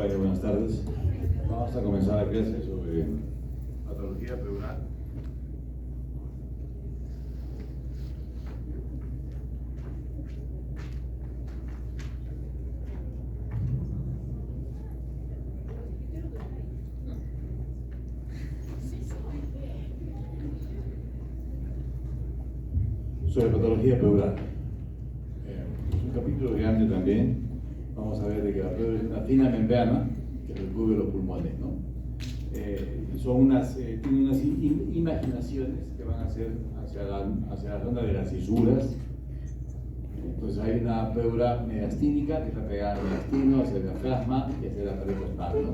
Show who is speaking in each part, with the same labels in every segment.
Speaker 1: Hola, buenas tardes. Vamos a comenzar la clase sobre patología pleural. Sobre patología pleural. Es un capítulo grande también. Vamos a ver de que la pleura es una fina membrana que recubre los pulmones, ¿no? Tienen unas imaginaciones que van a ser hacia la zona de las cisuras. Entonces hay una pleura mediastínica que está pegada al mediastino, hacia el diafragma y hacia la pared costal, ¿no?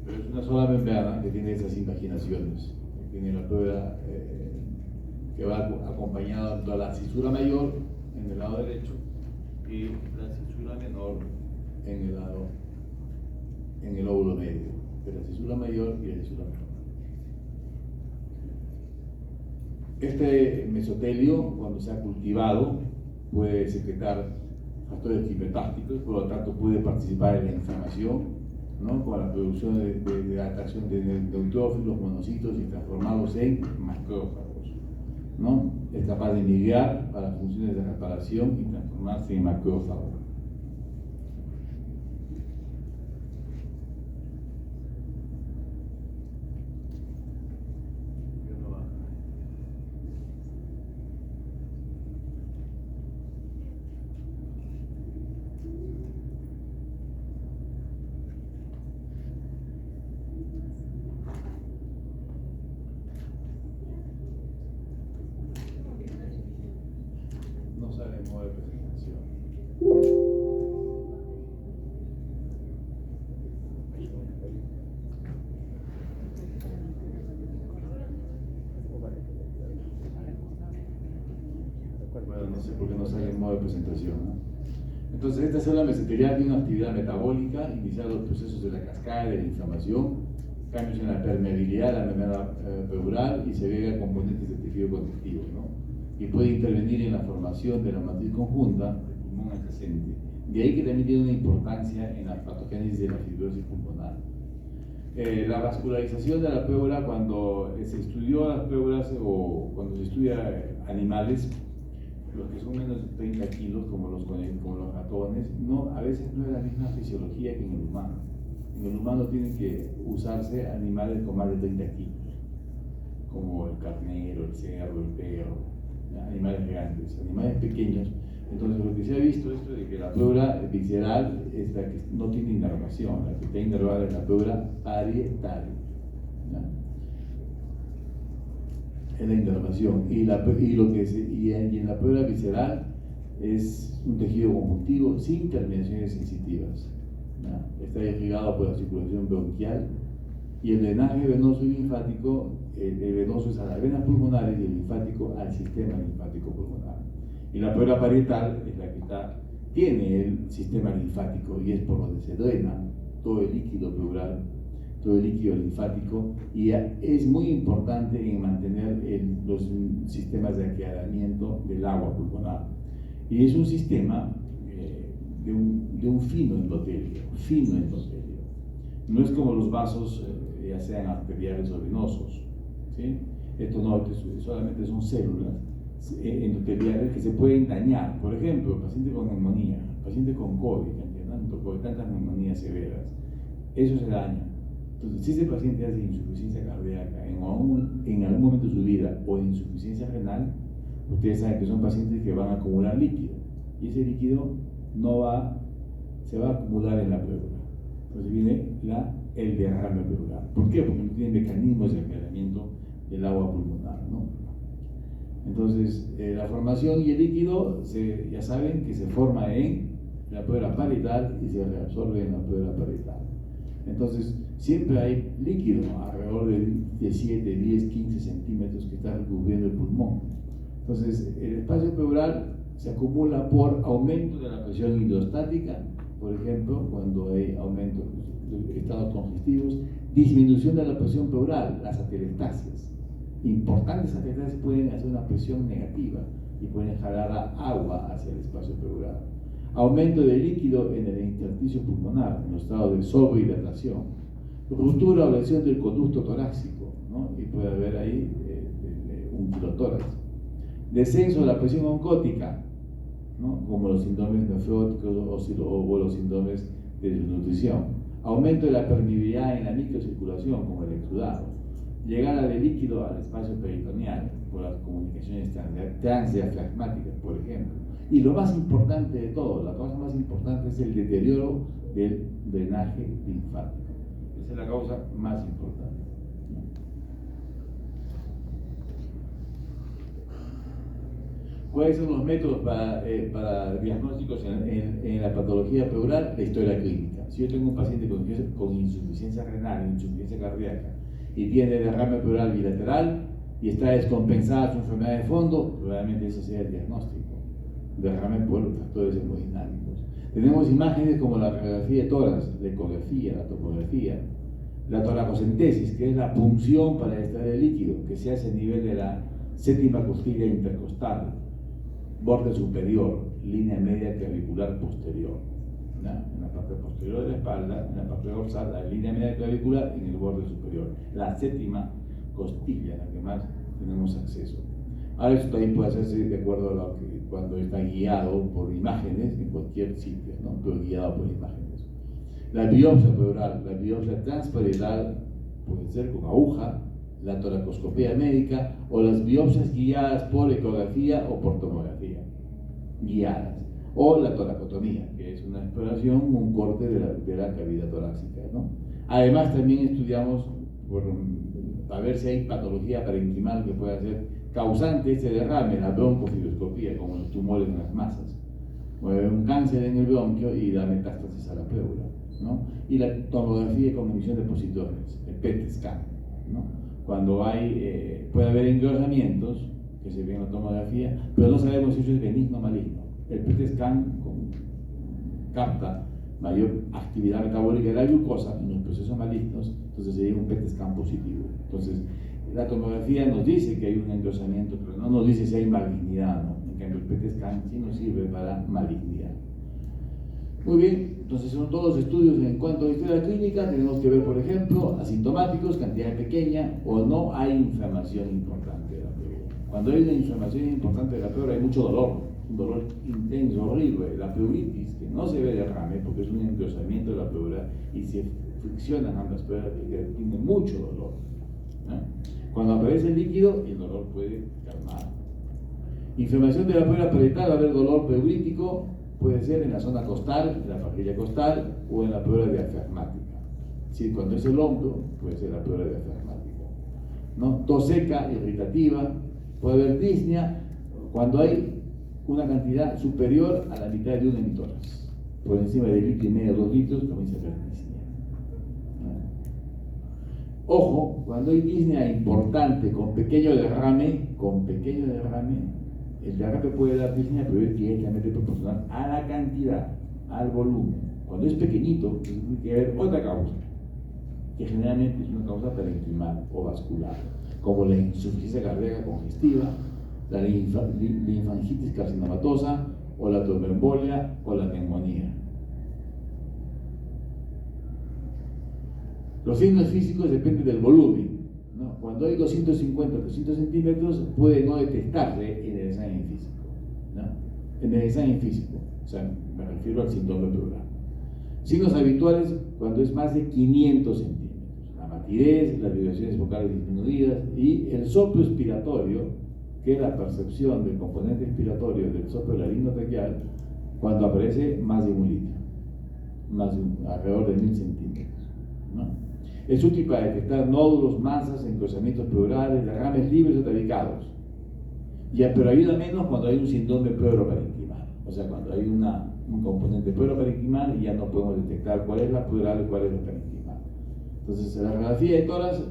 Speaker 1: Pero es una sola membrana que tiene esas imaginaciones. Tiene la pleura que va acompañada de la cisura mayor en el lado derecho y la cisura menor en el lóbulo medio, de la cisura mayor y la cisura menor. Este mesotelio, cuando se ha cultivado, puede secretar factores quimiotácticos, por lo tanto puede participar en la inflamación, ¿no? Con la producción de atracción de neutrófilos, monocitos y transformados en macrófagos, ¿no? Es capaz de migrar para funciones de reparación y transformarse en macrófago. No sale en modo de presentación. Bueno, no sé por qué no sale en modo de presentación, ¿no? Entonces, esta célula mesotelial tiene una actividad metabólica, iniciar los procesos de la cascada de la inflamación, cambios en la permeabilidad de la membrana pleural y segrega componentes del tejido conectivo, ¿no? Y puede intervenir en la formación de la matriz conjunta del pulmón adyacente. De ahí que también tiene una importancia en la patogénesis de la fibrosis pulmonar. La vascularización de la pleura, cuando se estudió las pleuras o cuando se estudia animales, los que son menos de 30 kilos, como los ratones, a veces no es la misma fisiología que en el humano. En el humano tienen que usarse animales con más de 30 kilos, como el carnero, el cerdo, el perro, animales grandes, animales pequeños. Entonces, lo que se ha visto es de que la pleura visceral es la que no tiene inervación, la que está inervada es la pleura parietal, ¿no? Es la inervación. Y en la pleura visceral es un tejido conjuntivo sin terminaciones sensitivas, ¿no? Está irrigado por la circulación bronquial y el drenaje venoso y linfático, el venoso es a las venas pulmonares y el linfático al sistema linfático pulmonar. Y la pleura parietal es la que tiene el sistema linfático y es por donde se drena todo el líquido pleural, todo el líquido linfático, y es muy importante en mantener los sistemas de aquelaramiento del agua pulmonar. Y es un sistema de un fino endotelio. No es como los vasos, ya sean arteriales o venosos, ¿sí? Esto no, solamente son células endoteliales que se pueden dañar. Por ejemplo, el paciente con neumonía, el paciente con COVID, por tantas neumonías severas, eso se daña. Entonces, si ese paciente hace insuficiencia cardíaca en algún momento de su vida o insuficiencia renal, ustedes saben que son pacientes que van a acumular líquido y ese líquido se va a acumular en la pleura. Entonces viene el derrame pleural. ¿Por qué? Porque no tiene mecanismos de aquelaramiento del agua pulmonar, ¿no? Entonces, la formación y el líquido, ya saben que se forma en la pleura parietal y se reabsorbe en la pleura parietal. Entonces, siempre hay líquido alrededor de 7, 10, 15 centímetros que está recubriendo el pulmón. Entonces, el espacio pleural se acumula por aumento de la presión hidrostática, por ejemplo, cuando hay aumento de estados congestivos, disminución de la presión pleural, las atelectasias. Importantes atelectasias pueden hacer una presión negativa y pueden jalar agua hacia el espacio pleural. aumento de líquido en el intersticio pulmonar, en los estados de sobrehidratación, ruptura o lesión del conducto torácico, ¿no? Y puede haber ahí un quirotórax. Descenso de la presión oncótica, ¿no? Como los síndromes nefróticos o los síndromes de desnutrición. Aumento de la permeabilidad en la microcirculación, como el exudado. Llegada de líquido al espacio peritoneal por las comunicaciones transdiafragmáticas, por ejemplo. Y lo más importante de todo, la causa más importante es el deterioro del drenaje linfático. Esa es la causa más importante. ¿Cuáles son los métodos para diagnósticos en la patología pleural? La historia clínica. Si yo tengo un paciente con insuficiencia renal, insuficiencia cardíaca, y tiene derrame pleural bilateral y está descompensada su enfermedad de fondo, probablemente ese sea el diagnóstico. Derrame por factores hemodinámicos. Tenemos imágenes como la radiografía de tórax, la ecografía, la topografía, la toracocentesis, que es la punción para extraer el líquido, que se hace a nivel de la séptima costilla intercostal, borde superior, línea media clavicular posterior, ¿no? En la parte posterior de la espalda, en la parte dorsal, la línea media clavicular y en el borde superior, la séptima costilla, a la que más tenemos acceso. Ahora, eso también puede hacerse de acuerdo a lo que cuando está guiado por imágenes en cualquier sitio, ¿no? Pero guiado por imágenes. La biopsia pleural, la biopsia transparietal puede ser con aguja, la toracoscopía médica o las biopsias guiadas por ecografía o por tomografía, guiadas, o la toracotomía, que es una exploración, un corte de la cavidad torácica, ¿no? Además, también estudiamos para ver si hay patología parenquimal que pueda ser causante de este derrame, la broncofibroscopía, como los tumores en las masas, o un cáncer en el bronquio y da metástasis a la pleura, ¿no? Y la tomografía con emisión de positores, el PET scan, ¿no? Cuando puede haber engrosamientos que se ven en la tomografía, pero no sabemos si eso es benigno o maligno. El PET scan capta mayor actividad metabólica de la glucosa en los procesos malignos, entonces sería un PET scan positivo. Entonces, la tomografía nos dice que hay un engrosamiento, pero no nos dice si hay malignidad, ¿no? En cambio, el PET scan sí nos sirve para malignidad. Muy bien, entonces son todos los estudios en cuanto a historia clínica. Tenemos que ver, por ejemplo, asintomáticos, cantidad pequeña, o no hay inflamación importante de la pleura. Cuando hay una inflamación importante de la pleura hay mucho dolor, un dolor intenso, horrible. La pleuritis, que no se ve derrame porque es un engrosamiento de la pleura y se friccionan ambas pleuras, tiene mucho dolor, ¿no? Cuando aparece el líquido, el dolor puede calmar. Inflamación de la pleura parietal, va a haber dolor pleurítico, puede ser en la zona costal, en la parrilla costal o en la pleura diafragmática. Sí, cuando es el hombro, puede ser la pleura diafragmática, ¿no? Tos seca, irritativa, puede haber disnea cuando hay una cantidad superior a la mitad de un hemitórax. Por encima de 1,5 litros, 2 litros, comienza a haber disnea. Ojo, cuando hay disnea importante con pequeño derrame, el derrame puede dar disnea, pero es directamente proporcional a la cantidad, al volumen. Cuando es pequeñito, tiene que haber otra causa, que generalmente es una causa parenquimal o vascular, como la insuficiencia cardíaca congestiva, la linfangitis carcinomatosa, o la tromboembolia, o la neumonía. Los signos físicos dependen del volumen, ¿no? Cuando hay 250 300 centímetros puede no detectarse en el examen físico, ¿no? En el examen físico, o sea, me refiero al síndrome pleural. Signos habituales cuando es más de 500 centímetros, la matidez, las vibraciones vocales disminuidas y el soplo expiratorio, que es la percepción del componente expiratorio del soplo laringotraqueal cuando aparece más de 1 litro, alrededor de 1000 centímetros, ¿no? Es útil para detectar nódulos, masas, engrosamientos pleurales, derrames libres o tabicados. Pero ayuda menos cuando hay un síndrome pleuroparenquimal. O sea, cuando hay un componente pleuroparenquimal y ya no podemos detectar cuál es la pleural y cuál es la parenquimal. Entonces, en la radiografía de tórax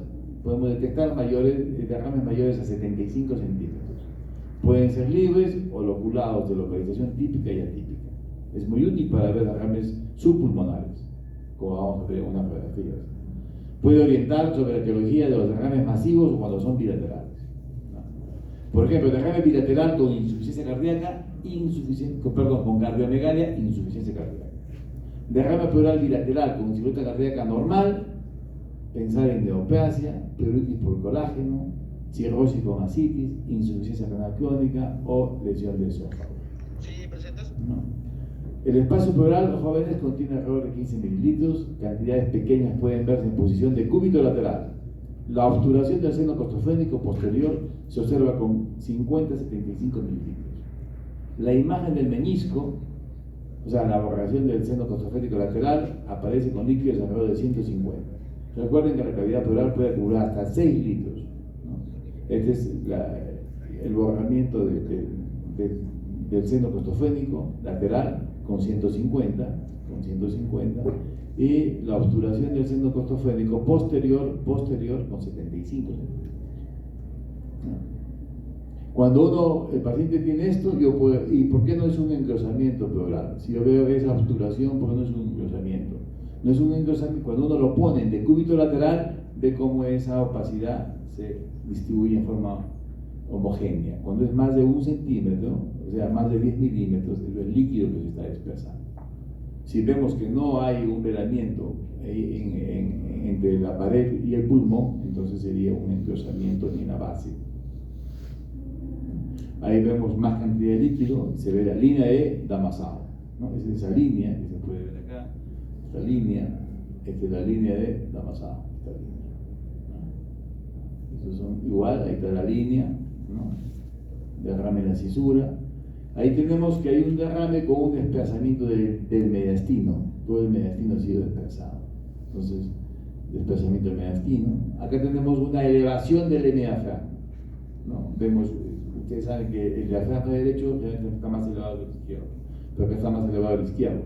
Speaker 1: podemos detectar derrames mayores a 75 centímetros. Pueden ser libres o loculados de localización típica y atípica. Es muy útil para ver derrames subpulmonares, como vamos a ver en unas radiografías. Puede orientar sobre la etiología de los derrames masivos o cuando son bilaterales, ¿no? Por ejemplo, derrame bilateral con insuficiencia cardíaca, con cardiomegalia, insuficiencia cardíaca. Derrame pleural bilateral con insuficiencia cardíaca normal, pensar en neoplasia, pleuritis por colágeno, cirrosis con ascitis, insuficiencia renal crónica o lesión del esófago.
Speaker 2: ¿Sí presentas?
Speaker 1: No. El espacio pleural, jóvenes, contiene alrededor de 15 mililitros, cantidades pequeñas pueden verse en posición de cúbito lateral. La obturación del seno costofrénico posterior se observa con 50 a 75 mililitros. La imagen del menisco, o sea, la borración del seno costofrénico lateral, aparece con líquidos alrededor de 150. Recuerden que la cavidad pleural puede acumular hasta 6 litros, ¿no? Este es el borramiento del seno costofrénico lateral con 150, y la obturación del seno costofrénico posterior con 75. Cuando el paciente tiene esto, yo puedo, ¿y por qué no es un engrosamiento pleural? Si yo veo esa obturación, ¿por qué no es un engrosamiento? No es un engrosamiento. Cuando uno lo pone en decúbito lateral, ve cómo esa opacidad se distribuye en forma homogénea. Cuando es más de 1 centímetro, o sea, más de 10 milímetros, es el líquido que se está dispersando. Si vemos que no hay un velamiento entre la pared y el pulmón, entonces sería un engrosamiento en la base. Ahí vemos más cantidad de líquido, se ve la línea de Damasao, ¿no? Es esa línea que se puede ver acá, esta línea, esta es la línea de Damasao, esta línea, ¿no? Estos son igual, ahí está la línea, ¿no? Derrame en la cisura. Ahí tenemos que hay un derrame con un desplazamiento del mediastino. Todo el mediastino ha sido desplazado. Entonces, desplazamiento del mediastino. Acá tenemos una elevación del diafragma, ¿no? Vemos, ustedes saben que el diafragma derecho realmente está más elevado que el izquierdo, pero acá está más elevado el izquierdo.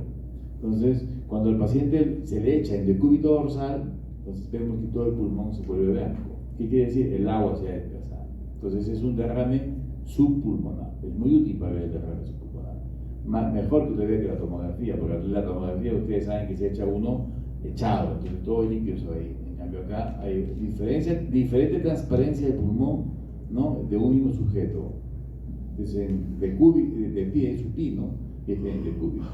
Speaker 1: Entonces, cuando el paciente se le echa en decúbito dorsal, entonces vemos que todo el pulmón se vuelve blanco. ¿Qué quiere decir? El agua se ha desplazado. Entonces, es un derrame subpulmonar. Es muy útil para ver el derrame subpulmonar. Mejor que usted vea que la tomografía, porque la tomografía ustedes saben que se echa uno echado, entonces todo el líquido se va ahí. En cambio acá hay diferente transparencia del pulmón, ¿no? De un mismo sujeto. Entonces de pie, supino, y este en decúbito.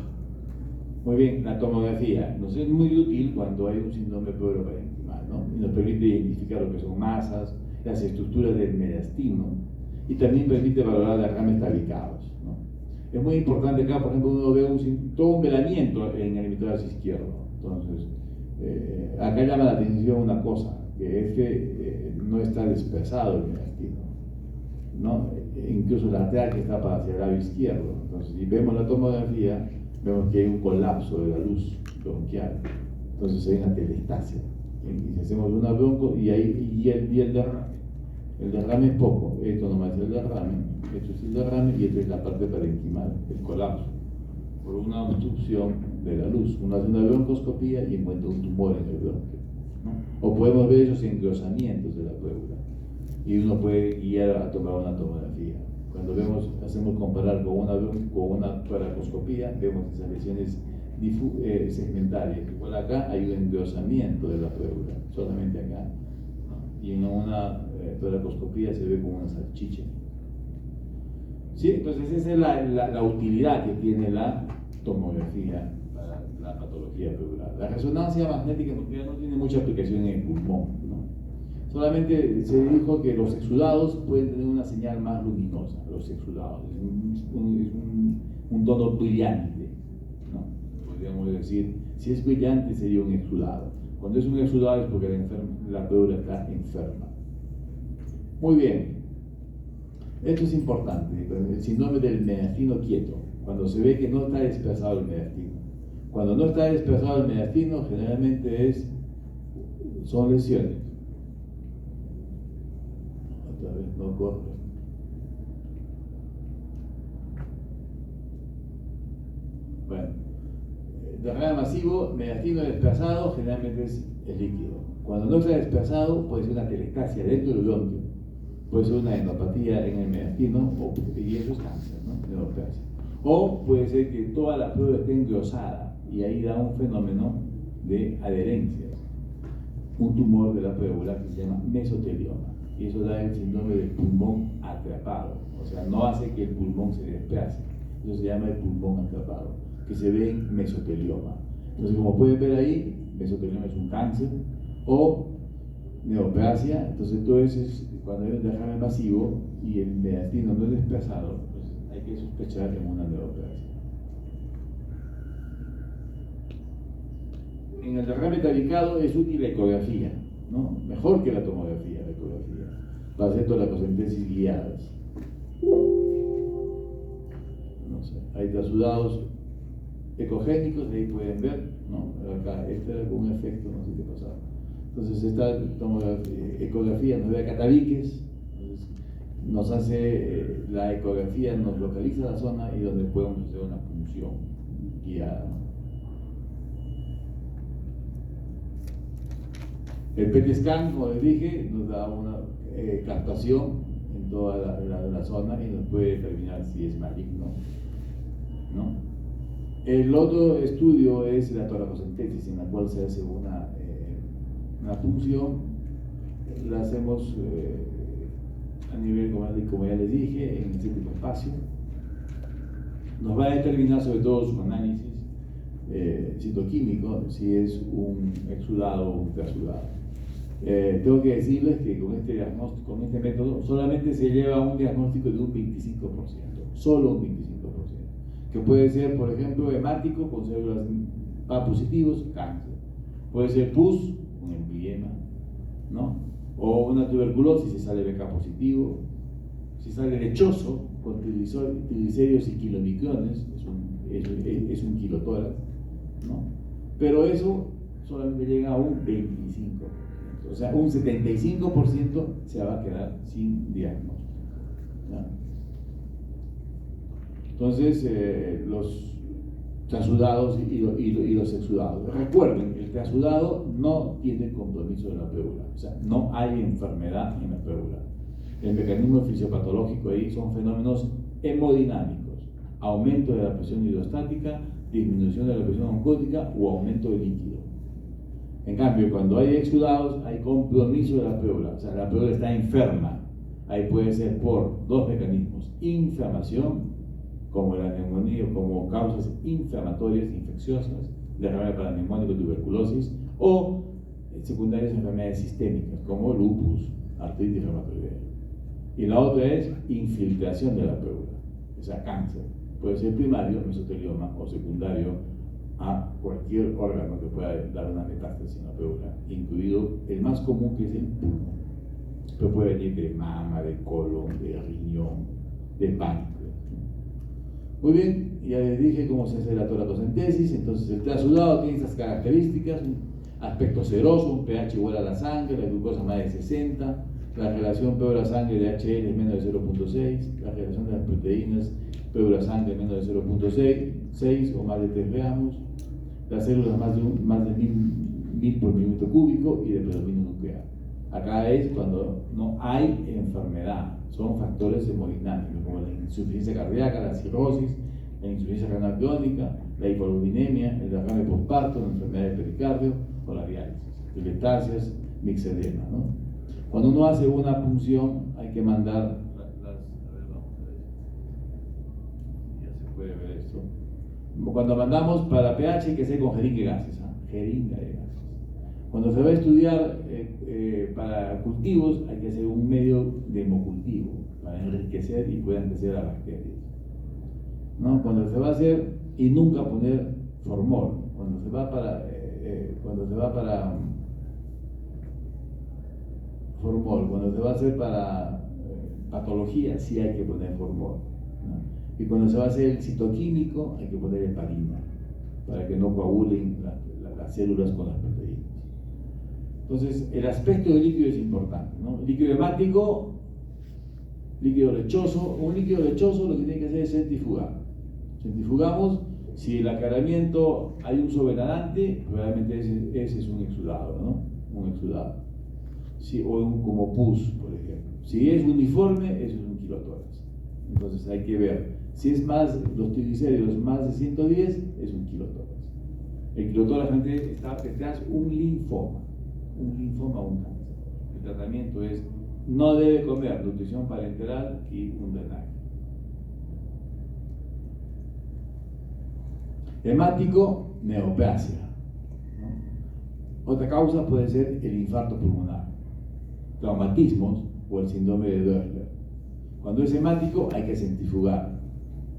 Speaker 1: Muy bien, la tomografía nos es muy útil cuando hay un síndrome pleuroparenquimal, ¿no? Y nos permite identificar lo que son masas, las estructuras del mediastino, y también permite valorar derrames tabicados, ¿no? Es muy importante acá, por ejemplo, uno ve todo un velamiento en el hemisferio izquierdo. Entonces, acá llama la atención una cosa, que no está dispersado el mediastino, ¿no? Incluso la arteria que está hacia el lado izquierdo. Entonces, si vemos la tomografía, vemos que hay un colapso de la luz bronquial. Entonces hay una telestasia. Y si hacemos una bronco y el derrame. El derrame es poco, esto nomás es el derrame, esto es el derrame y esto es la parte parenquimal, el colapso, por una obstrucción de la luz. Uno hace una broncoscopía y encuentra un tumor en el bronquio, ¿no? O podemos ver esos engrosamientos de la pleura y uno puede guiar a tomar una tomografía. Cuando hacemos comparar con una toracoscopía, vemos esas lesiones segmentarias. Igual acá hay un engrosamiento de la pleura, solamente acá, ¿no? Y en una toracoscopía se ve como una salchicha. ¿Sí? Entonces esa es la utilidad que tiene la tomografía para la patología pleural. La resonancia magnética nuclear no tiene mucha aplicación en el pulmón, ¿no? Solamente se dijo que los exudados pueden tener una señal más luminosa, los exudados, es un tono brillante, ¿no? Podríamos decir, si es brillante sería un exudado. Cuando es un exudado es porque la pleura está enferma. Muy bien, esto es importante, el síndrome del mediastino quieto, cuando se ve que no está desplazado el mediastino. Cuando no está desplazado el mediastino, generalmente son lesiones. Otra vez no corre. Bueno, derrame masivo, mediastino desplazado, generalmente es el líquido. Cuando no está desplazado, puede ser una telestasia dentro del bronquio, puede ser una enopatía en el mediastino, y eso es cáncer, ¿no? Neoplasia. O puede ser que toda la pleura esté engrosada y ahí da un fenómeno de adherencias, un tumor de la pleura que se llama mesotelioma. y eso da el síndrome del pulmón atrapado, o sea, no hace que el pulmón se desplace, eso se llama el pulmón atrapado, que se ve en mesotelioma. Entonces, como pueden ver ahí, mesotelioma es un cáncer o neoplasia. Entonces, todo eso es cuando hay un derrame masivo y el mediastino no es desplazado, pues hay que sospechar en una neoplasia. En el derrame tabicado es útil la ecografía, ¿no? Mejor que la tomografía, la ecografía, para hacer toracocentesis guiadas. No sé, hay trasudados ecogénicos, ahí pueden ver, ¿no? Acá, este era un efecto, no sé qué pasaba. Entonces, esta ecografía nos ve catabiques, nos hace la ecografía, nos localiza la zona y donde podemos hacer una punción guiada. El PET scan, como les dije, nos da una captación en toda la zona y nos puede determinar si es maligno, ¿no? El otro estudio es la toracocentesis, en la cual se hace una punción. La hacemos a nivel, como ya les dije, en el céntrico espacio. Nos va a determinar sobre todo su análisis citoquímico, si es un exudado o un trasudado. Tengo que decirles que con este diagnóstico, con este método, solamente se lleva un diagnóstico de un 25%, solo un 25%, que puede ser, por ejemplo, hemático con células A positivos, cáncer, puede ser pus, un empiema, ¿no? O una tuberculosis si sale BK positivo, si sale lechoso con triglicéridos y kilomicrones, es un kilotórax, ¿no? Pero eso solamente llega a un 25%. O sea, un 75% se va a quedar sin diagnóstico, ¿no? Entonces, los trasudados y los exudados. Recuerden, el trasudado no tiene compromiso de la pleura, o sea, no hay enfermedad en la pleura. El mecanismo fisiopatológico ahí son fenómenos hemodinámicos: aumento de la presión hidrostática, disminución de la presión oncótica o aumento de líquido. En cambio, cuando hay exudados, hay compromiso de la pleura, o sea, la pleura está enferma. Ahí puede ser por dos mecanismos: inflamación, como la neumonía, como causas inflamatorias, infecciosas, derrame paraneumónico, tuberculosis, o secundarias enfermedades sistémicas, como lupus, artritis reumatoidea. Y la otra es infiltración de la pleura, o sea, cáncer. Puede ser primario, mesotelioma, o secundario a cualquier órgano que pueda dar una metástasis en la pleura, incluido el más común, que es el pulmón. Pero puede venir de mama, de colon, de riñón, de páncreas. Muy bien, ya les dije cómo se hace la toracocentesis. Entonces, el trasudado tiene estas características: un aspecto seroso, un pH igual a la sangre, la glucosa más de 60, la relación pleura-sangre de HL es menos de 0.6, la relación de las proteínas pleura-sangre menos de 0.6 o más de 3 gramos, las células más de 1000 por milímetro cúbico y de predominio nuclear. Acá es cuando no hay enfermedad, son factores hemodinámicos como la insuficiencia cardíaca, la cirrosis, la insuficiencia renal crónica, la hipoglucemia, el derrame postparto, la enfermedad del pericardio o la diálisis, epilepsias, mixedema, ¿no? Cuando uno hace una punción, hay que mandar a ver, vamos a ver, ya se puede ver esto. Cuando mandamos para pH, hay que hacer con jeringa de gases, jeringa de gases. Cuando se va a estudiar para cultivos, hay que hacer un medio de hemocultivo para enriquecer y puedan crecer las bacterias, ¿no? Cuando se va a hacer, y nunca poner formol. Cuando se va para formol, cuando se va a hacer para patología, sí hay que poner formol, ¿no? Y cuando se va a hacer el citoquímico, hay que poner heparina para que no coagulen las células con las proteínas. Entonces, el aspecto del líquido es importante, ¿no? Líquido hemático, líquido lechoso. Un líquido lechoso lo que tiene que hacer es centrifugar. Centrifugamos. Si el aclaramiento hay un sobrenadante, probablemente ese es un exudado, ¿no? Un exudado. Sí, o como pus, por ejemplo. Si es uniforme, eso es un kilotórax. Entonces hay que ver. Si es más, los triglicéridos más de 110, es un kilotórax. El kilotórax está detrás un linfoma o un cáncer. El tratamiento es no debe comer nutrición parenteral y un drenaje. Hemático, neoplasia, ¿no? Otra causa puede ser el infarto pulmonar, traumatismos o el síndrome de Doerner. Cuando es hemático hay que centrifugar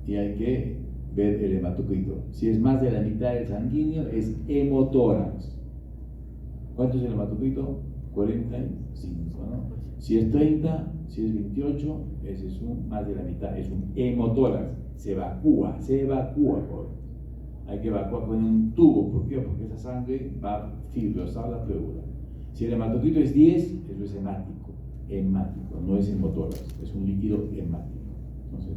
Speaker 1: y hay que ver el hematocrito. Si es más de la mitad del sanguíneo es hemotórax. ¿Cuánto es el hematocrito? 45, ¿no? Si es 30, si es 28, ese es más de la mitad, es un hemotórax. Se evacúa, joder. Hay que evacuar con un tubo. ¿Por qué? Porque esa sangre va a fibrosar la pleura. Si el hematocrito es 10, eso es hemático, no es hemotórax, es un líquido hemático. Entonces,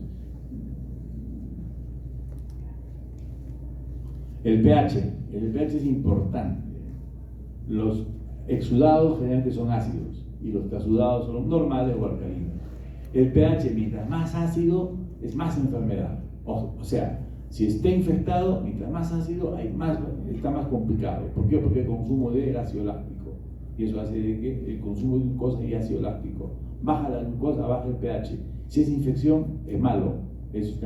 Speaker 1: el pH es importante. Los exudados generalmente son ácidos y los trasudados son normales o alcalinos. El pH, mientras más ácido, es más enfermedad. O sea, si está infectado, mientras más ácido, está más complicado. ¿Por qué? Porque el consumo de ácido láctico. Y eso hace de que el consumo de glucosa y ácido láctico baja la glucosa, baja el pH. Si es infección, es malo. Eso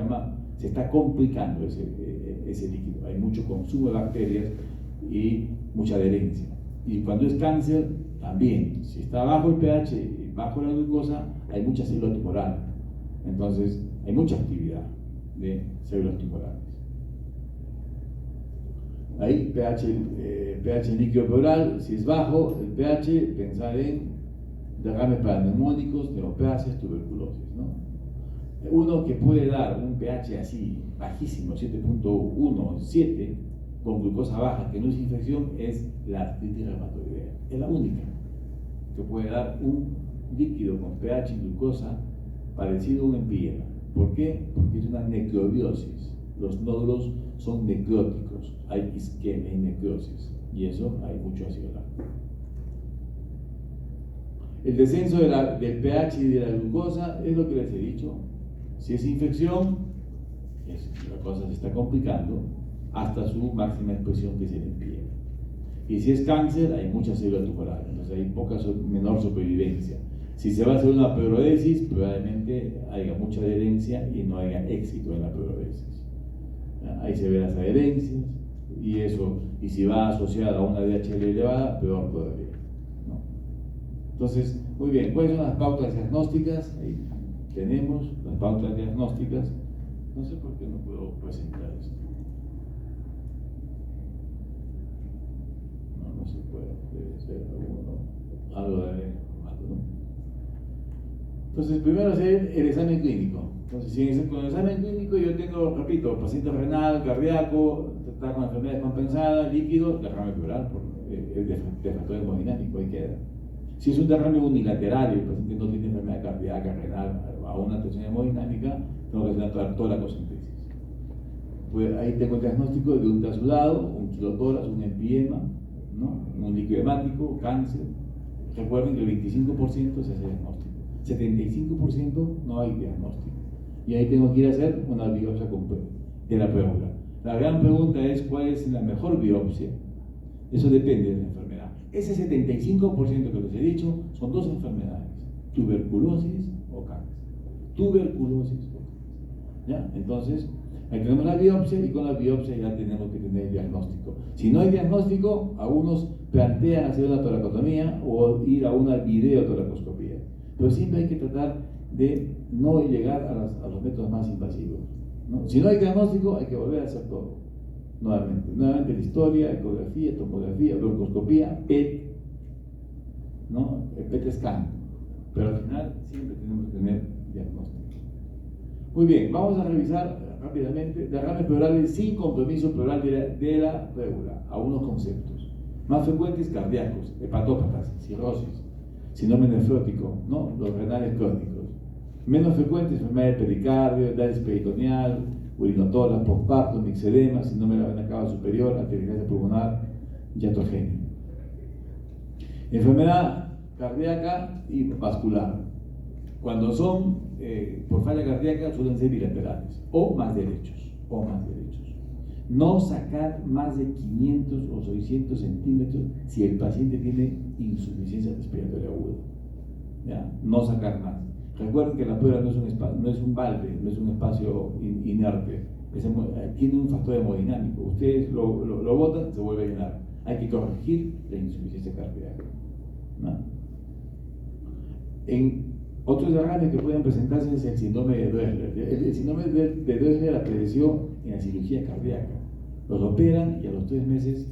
Speaker 1: se está complicando ese líquido. Hay mucho consumo de bacterias y mucha adherencia. Y cuando es cáncer, también. Si está bajo el pH y bajo la glucosa, hay mucha célula tumoral. Entonces, hay mucha actividad de células tumorales. Ahí, pH líquido pleural, si es bajo el pH, pensar en derrames paraneumónicos, neoplasias, tuberculosis, ¿no? Uno que puede dar un pH así, bajísimo, 7.1, 7, con glucosa baja, que no es infección, es la artritis reumatoidea. Es la única que puede dar un líquido con pH y glucosa parecido a un empiema. ¿Por qué? Porque es una necrobiosis. Los nódulos son necróticos, hay isquemia y necrosis, y eso hay mucho ácido láctico. El descenso del pH y de la glucosa es lo que les he dicho. Si es infección, la cosa se está complicando hasta su máxima expresión, que es el empiema. Y si es cáncer, hay mucha célula tumoral, entonces hay menor supervivencia. Si se va a hacer una pleurodesis, probablemente haya mucha adherencia y no haya éxito en la pleurodesis. Ahí se ven las adherencias y si va asociada a una DHL elevada, peor todavía, ¿no? Entonces, muy bien, ¿cuáles son las pautas diagnósticas? Ahí tenemos las pautas diagnósticas. No sé por qué no puedo presentar esto. No se puede, debe ser algo de formato, ¿no? Entonces, primero hacer el examen clínico. Entonces, con el examen clínico yo tengo, repito, paciente renal, cardíaco, está con enfermedad descompensada, líquido, derrame pleural, por el defractor hemodinámico, ahí queda. Si es un derrame unilateral y el paciente no tiene enfermedad cardíaca, renal, a una tensión hemodinámica, tengo que hacer una toracocentesis. Pues ahí tengo el diagnóstico de un trasudado, un quilotórax, un empiema, ¿no? Un líquido hemático, cáncer. Recuerden que el 25% se hace diagnóstico, 75% no hay diagnóstico. Y ahí tengo que ir a hacer una biopsia de la pleura. La gran pregunta es: ¿cuál es la mejor biopsia? Eso depende de la enfermedad. Ese 75% que les he dicho son dos enfermedades: tuberculosis o cáncer. Tuberculosis o cáncer. ¿Ya? Entonces, ahí tenemos la biopsia y con la biopsia ya tenemos que tener el diagnóstico. Si no hay diagnóstico, algunos plantean hacer una toracotomía o ir a una videotoracoscopía. Pero siempre hay que tratar de no llegar a los métodos más invasivos, ¿no? Si no hay diagnóstico, hay que volver a hacer todo. Nuevamente la historia, ecografía, tomografía, broncoscopía, PET, ¿no? El PET scan. Pero al final siempre tenemos que tener diagnóstico. Muy bien, vamos a revisar rápidamente derrames pleurales sin compromiso pleural de la pleura, algunos conceptos. Más frecuentes: cardíacos, hepatópatas, cirrosis, síndrome nefrótico, ¿no? Los renales crónicos. Menos frecuentes: enfermedad del pericardio, diálisis peritoneal, urinotórax, postparto, mixedema, síndrome de la vena cava superior, arteritis pulmonar, iatrogenia. Enfermedad cardíaca y vascular. Cuando son por falla cardíaca, suelen ser bilaterales o más derechos. No sacar más de 500 o 600 centímetros si el paciente tiene insuficiencia respiratoria aguda. ¿ya? No sacar más. Recuerden que la pleura no es un balde, no es un espacio inerte, tiene un factor hemodinámico. Ustedes lo botan, se vuelve a llenar. Hay que corregir la insuficiencia cardíaca, ¿no? En otros derrames que pueden presentarse es el síndrome de Dressler. El síndrome de Dressler apareció en la cirugía cardíaca. Los operan y a los 3 meses,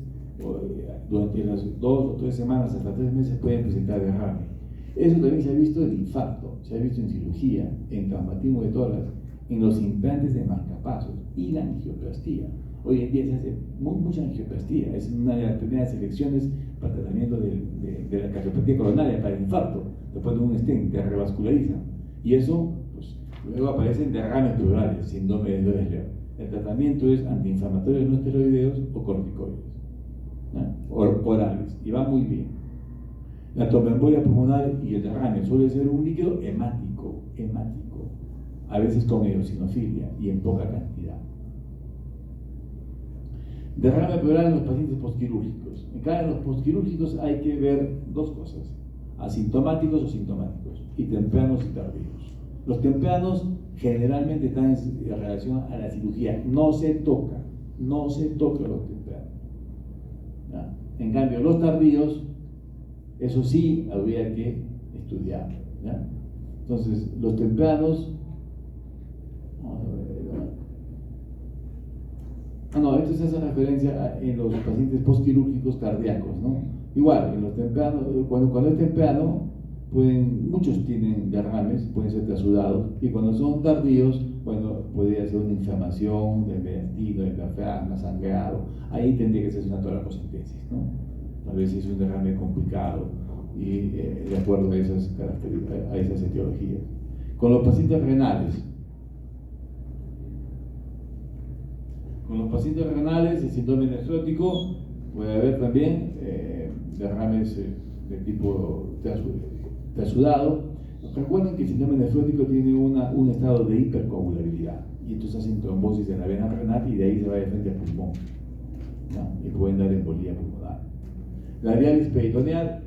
Speaker 1: durante las 2 o 3 semanas hasta 3 meses pueden presentar derrame. Eso también se ha visto en infarto, se ha visto en cirugía, en traumatismo de tórax, en los implantes de marcapasos y la angioplastía. Hoy en día se hace mucha angioplastía, es una de las primeras elecciones para el tratamiento de la cardiopatía coronaria, para el infarto. Después de un stent, te revascularizan. Y eso, pues, luego aparecen derrames pleurales, síndrome de Dressler. El tratamiento es antiinflamatorios no esteroideos o corticoides, ¿no? Orales, y va muy bien. La tromboembolia pulmonar y el derrame suele ser un líquido hemático, a veces con eosinofilia y en poca cantidad. Derrame pleural en los pacientes postquirúrgicos. En cada de los postquirúrgicos hay que ver 2 cosas: asintomáticos o sintomáticos, y tempranos y tardíos. Los tempranos generalmente están en relación a la cirugía, no se toca los tempranos, ¿ya? En cambio, los tardíos, eso sí habría que estudiar, ¿ya? Entonces, los tempranos, vamos a ver, esto se hace referencia en los pacientes postquirúrgicos cardíacos, ¿no? Igual, en los tempranos, cuando es temprano, muchos tienen derrames, pueden ser trasudados, y cuando son tardíos, bueno, podría ser una inflamación del intestino, del diafragma, sangrado. Ahí tendría que ser una toracocentesis, ¿no? Tal vez es un derrame complicado y de acuerdo a esas características, a esas etiologías. Con los pacientes renales, el síndrome nefrótico puede haber también derrames de tipo trasudado. Recuerden que el síndrome nefrótico tiene un estado de hipercoagulabilidad, y entonces hacen trombosis en la vena renal y de ahí se va de frente al pulmón, ¿no? Y pueden dar embolía pulmonar. La diálisis peritoneal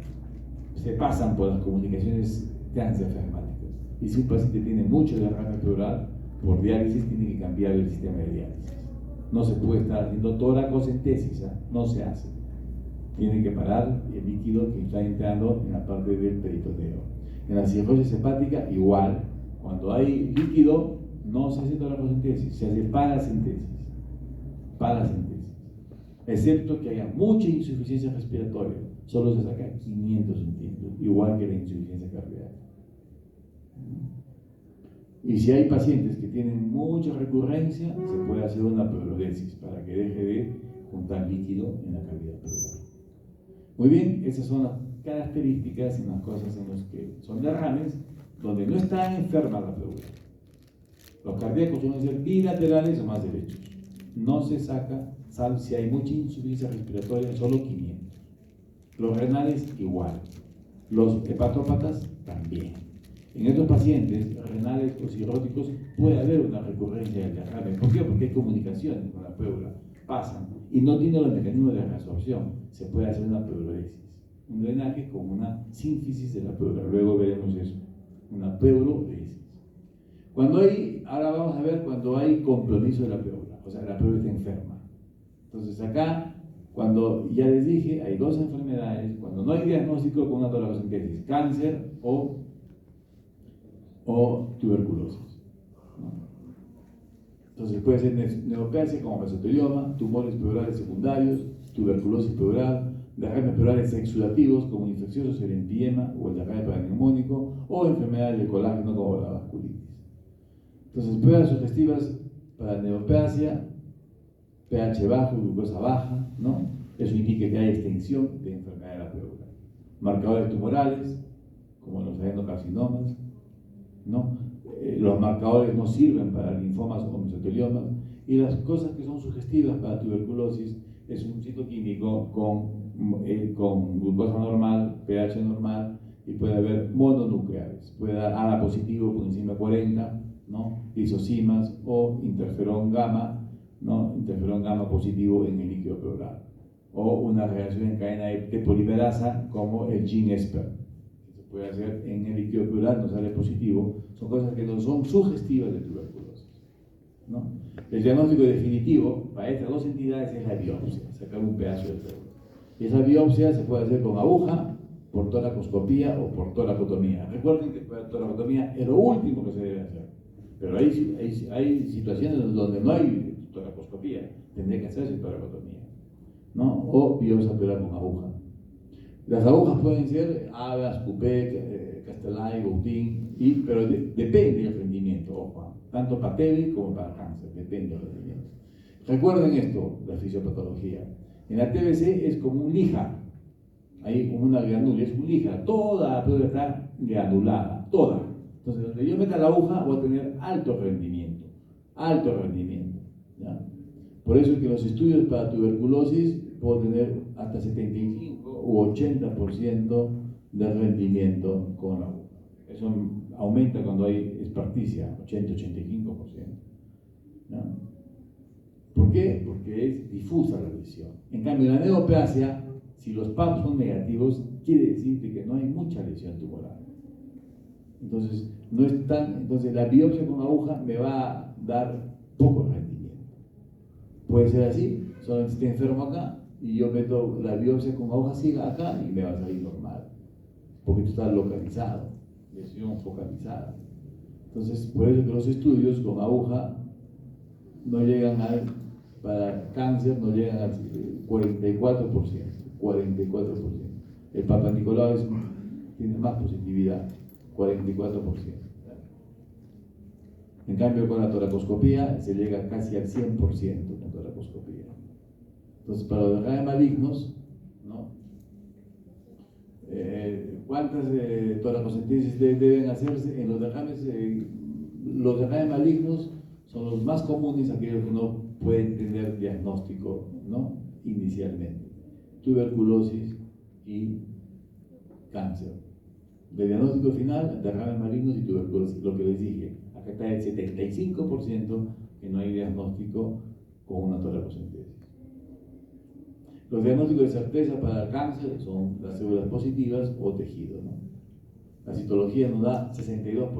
Speaker 1: se pasan por las comunicaciones transdiafragmáticas, y si un paciente tiene mucho derrame pleural, por diálisis tiene que cambiar el sistema de diálisis. No se puede estar haciendo toracocentesis, no se hace. Tiene que parar el líquido que está entrando en la parte del peritoneo. En la cirrosis hepática, igual, cuando hay líquido, no se hace toracocentesis, se hace paracentesis, excepto que haya mucha insuficiencia respiratoria, solo se saca 500 centímetros, igual que la insuficiencia cardíaca. Y si hay pacientes que tienen mucha recurrencia, se puede hacer una pleurodesis para que deje de juntar líquido en la cavidad pleural. Muy bien, esas son las características y las cosas en las que son derrames donde no está enferma la pleura. Los cardíacos suelen ser bilaterales o más derechos. No se saca, salvo si hay mucha insuficiencia respiratoria, solo 500. Los renales igual. Los hepatópatas también. En estos pacientes renales o cirróticos puede haber una recurrencia del derrame. ¿Por qué? Porque hay comunicaciones con la pleura, pasan y no tiene los mecanismos de reabsorción. Se puede hacer una pleurodesis, un drenaje con una sínfisis de la pleura. Luego veremos eso, una pleurodesis. Ahora vamos a ver cuando hay compromiso de la pleura, o sea, la pleura está enferma. Entonces acá, cuando ya les dije, hay 2 enfermedades, cuando no hay diagnóstico con una toracocentesis, cáncer o tuberculosis, ¿no? Entonces puede ser neoplasia como mesotelioma, tumores pleurales secundarios, tuberculosis pleural, derrames pleurales exudativos como infecciosos, el empiema o el derrame paraneumónico, o enfermedades del colágeno como la vasculitis. Entonces, pruebas sugestivas para neoplasia: pH bajo, glucosa baja, ¿no? Eso indica que hay extensión de enfermedad de la pleura. Marcadores tumorales, como los adenocarcinomas, ¿no? Los marcadores no sirven para linfomas o mesoteliomas, y las cosas que son sugestivas para tuberculosis es un citoquímico con glucosa normal, pH normal, y puede haber mononucleares, puede dar ADA positivo por encima de 40, ¿no? Lisocimas o interferón gamma, ¿no? Interferón gamma positivo en el líquido pleural, o una reacción en cadena de polimerasa como el gene ESPER. puede hacer en el líquido pleural, no sale positivo, son cosas que no son sugestivas de tuberculosis, ¿no? El diagnóstico definitivo para estas dos entidades es la biopsia, sacar un pedazo del cerebro. Y esa biopsia se puede hacer con aguja, por toracoscopía o por toracotomía. Recuerden que la toracotomía es lo último que se debe hacer, pero hay situaciones donde no hay toracoscopía, tendría que hacerse toracotomía, ¿no? O biopsia pleural con aguja. Las agujas pueden ser Abbas, Cupet, Castellani, Boutin, pero depende del rendimiento, ojo, tanto para TB como para cáncer, depende del rendimiento. Recuerden esto, la fisiopatología. En la TBC es como un lija, hay como una granula, es un lija, toda la prueba está granulada, toda. Entonces, donde yo meta la aguja, voy a tener alto rendimiento, ¿ya? Por eso es que los estudios para tuberculosis puedo tener hasta 75 u 80% de rendimiento con la aguja. Eso aumenta cuando hay esparticia, 80-85%. ¿Ya? ¿Por qué? Porque es difusa la lesión. En cambio, la neoplasia, si los PAP son negativos, quiere decir que no hay mucha lesión tumoral. Entonces, entonces la biopsia con aguja me va a dar poco rendimiento. Puede ser así, solamente estoy enfermo acá y yo meto la biopsia con aguja ciega acá y me va a salir normal, porque esto está localizado, lesión focalizada. Entonces, por eso que los estudios con aguja no llegan para cáncer no llegan al 44%. El Papa Nicolau tiene más positividad, 44%. En cambio, con la toracoscopía se llega casi al 100% con toracoscopía. Entonces, para los derrames malignos, ¿no? ¿Cuántas toracocentesis deben hacerse? En los derrames malignos son los más comunes, aquellos que no pueden tener diagnóstico, ¿no? Inicialmente. Tuberculosis y cáncer. De diagnóstico final, derrames malignos y tuberculosis. Lo que les dije, acá está el 75% que no hay diagnóstico con una toracocentesis. Los diagnósticos de certeza para el cáncer son las células positivas o tejido, ¿no? La citología nos da 62%.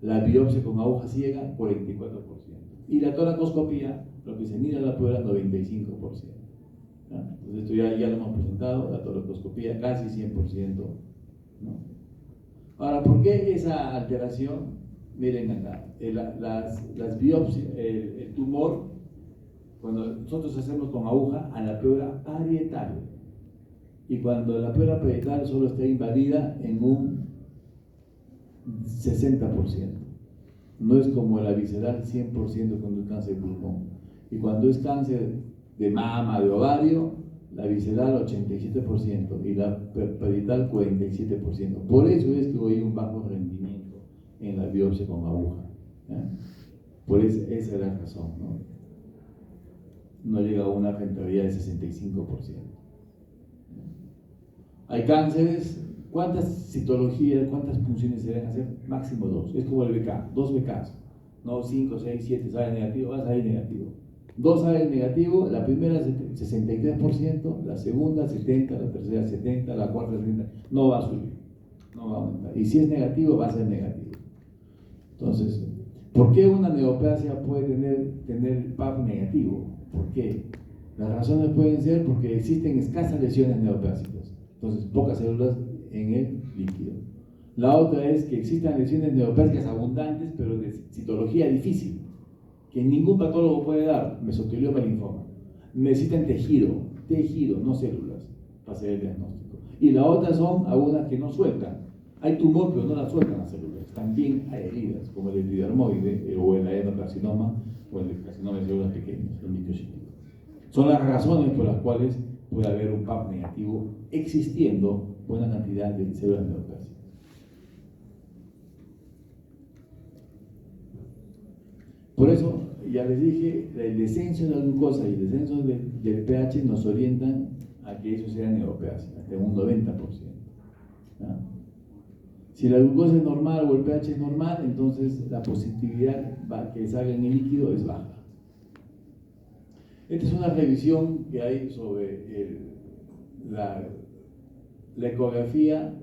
Speaker 1: La biopsia con aguja ciega, 44%. Y la toracoscopía, lo que se mira en la prueba, 95%. ¿Ya? Entonces esto ya lo hemos presentado, la toracoscopía casi 100%, ¿no? Ahora, ¿por qué esa alteración? Miren acá, las biopsias, el tumor, cuando nosotros hacemos con aguja a la pleura parietal, y cuando la pleura parietal solo está invadida en un 60%, no es como la visceral 100% cuando es cáncer de pulmón, y cuando es cáncer de mama, de ovario, la visceral 87% y la parietal 47%. Por eso es que hay un bajo rendimiento en la biopsia con aguja, ¿eh? Por esa es la razón, ¿no? No llega a una rentabilidad de 65%. Hay cánceres, ¿cuántas citologías, cuántas funciones se deben hacer? Máximo 2. Es como el BK, 2 BKs. No 5, 6, 7, sale negativo, va a salir negativo. 2 salen negativo, la primera 63%, la segunda 70%, la tercera 70%, la cuarta 70%. No va a subir, no va a aumentar. Y si es negativo, va a ser negativo. Entonces, ¿por qué una neoplasia puede tener PAP negativo? ¿Por qué? Las razones pueden ser porque existen escasas lesiones neoplásicas, entonces pocas células en el líquido. La otra es que existan lesiones neoplásicas abundantes, pero de citología difícil, que ningún patólogo puede dar, mesotelioma, linfoma. Necesitan tejido, no células, para hacer el diagnóstico. Y la otra son algunas que no sueltan. Hay tumor, pero no la sueltan las células. También hay heridas, como el epidermoide, o el adenocarcinoma, o el carcinoma de células pequeñas, el microcítico. Son las razones por las cuales puede haber un PAP negativo existiendo buena cantidad de células neoplásicas. Por eso, ya les dije, el descenso de la glucosa y el descenso del pH nos orientan a que eso sea neoplasia, hasta un 90%. ¿Ya? Si la glucosa es normal o el pH es normal, entonces la positividad que salga en el líquido es baja. Esta es una revisión que hay sobre la ecografía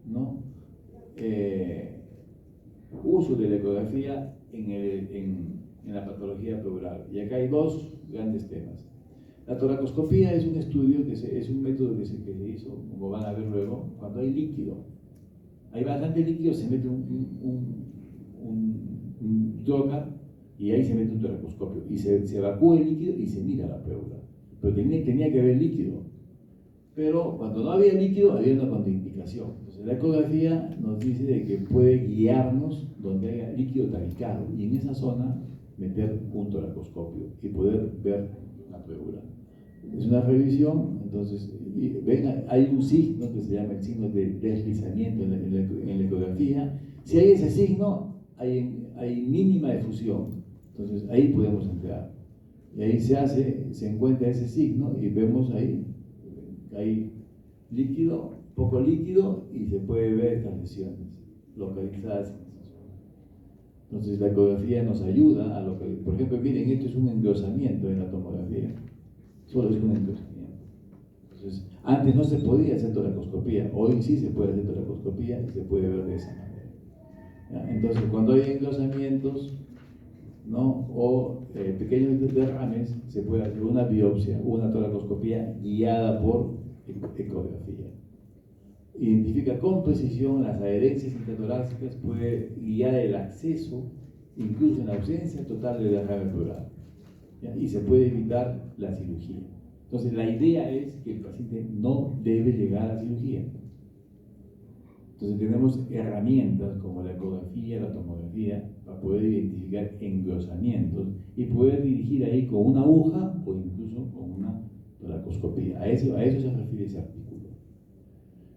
Speaker 1: ¿no? Uso de la ecografía en la patología pleural. Y acá hay dos grandes temas. La toracoscopía es un estudio, es un método que se hizo, como van a ver luego, cuando hay líquido. Hay bastante líquido, se mete un trocar y ahí se mete un toracoscopio. Y se evacúa el líquido y se mira la pleura. Pero tenía que haber líquido. Pero cuando no había líquido, había una contraindicación. Entonces, la ecografía nos dice de que puede guiarnos donde haya líquido tabicado y en esa zona meter un toracoscopio y poder ver la pleura. Es una revisión, entonces, ven, hay un signo que se llama el signo de deslizamiento en la ecografía. Si hay ese signo, hay mínima efusión. Entonces, ahí podemos entrar. Y ahí se encuentra ese signo y vemos ahí, hay líquido, poco líquido y se puede ver estas lesiones localizadas en esa zona. Entonces la ecografía nos ayuda a localizar. Por ejemplo, miren, esto es un engrosamiento en la tomografía, solo es un engrosamiento. Entonces, antes no se podía hacer toracoscopía, hoy sí se puede hacer toracoscopía y se puede ver de esa manera. ¿Ya? Entonces, cuando hay engrosamientos, ¿no? O pequeños derrames, se puede hacer una biopsia o una toracoscopía guiada por ecografía. Identifica con precisión las adherencias intratorácicas, puede guiar el acceso, incluso en ausencia total de derrame pleural, ¿ya? Y se puede evitar la cirugía. Entonces, la idea es que el paciente no debe llegar a la cirugía. Entonces, tenemos herramientas como la ecografía, la tomografía, para poder identificar engrosamientos y poder dirigir ahí con una aguja o incluso con una toracoscopía. A eso se refiere ese artículo.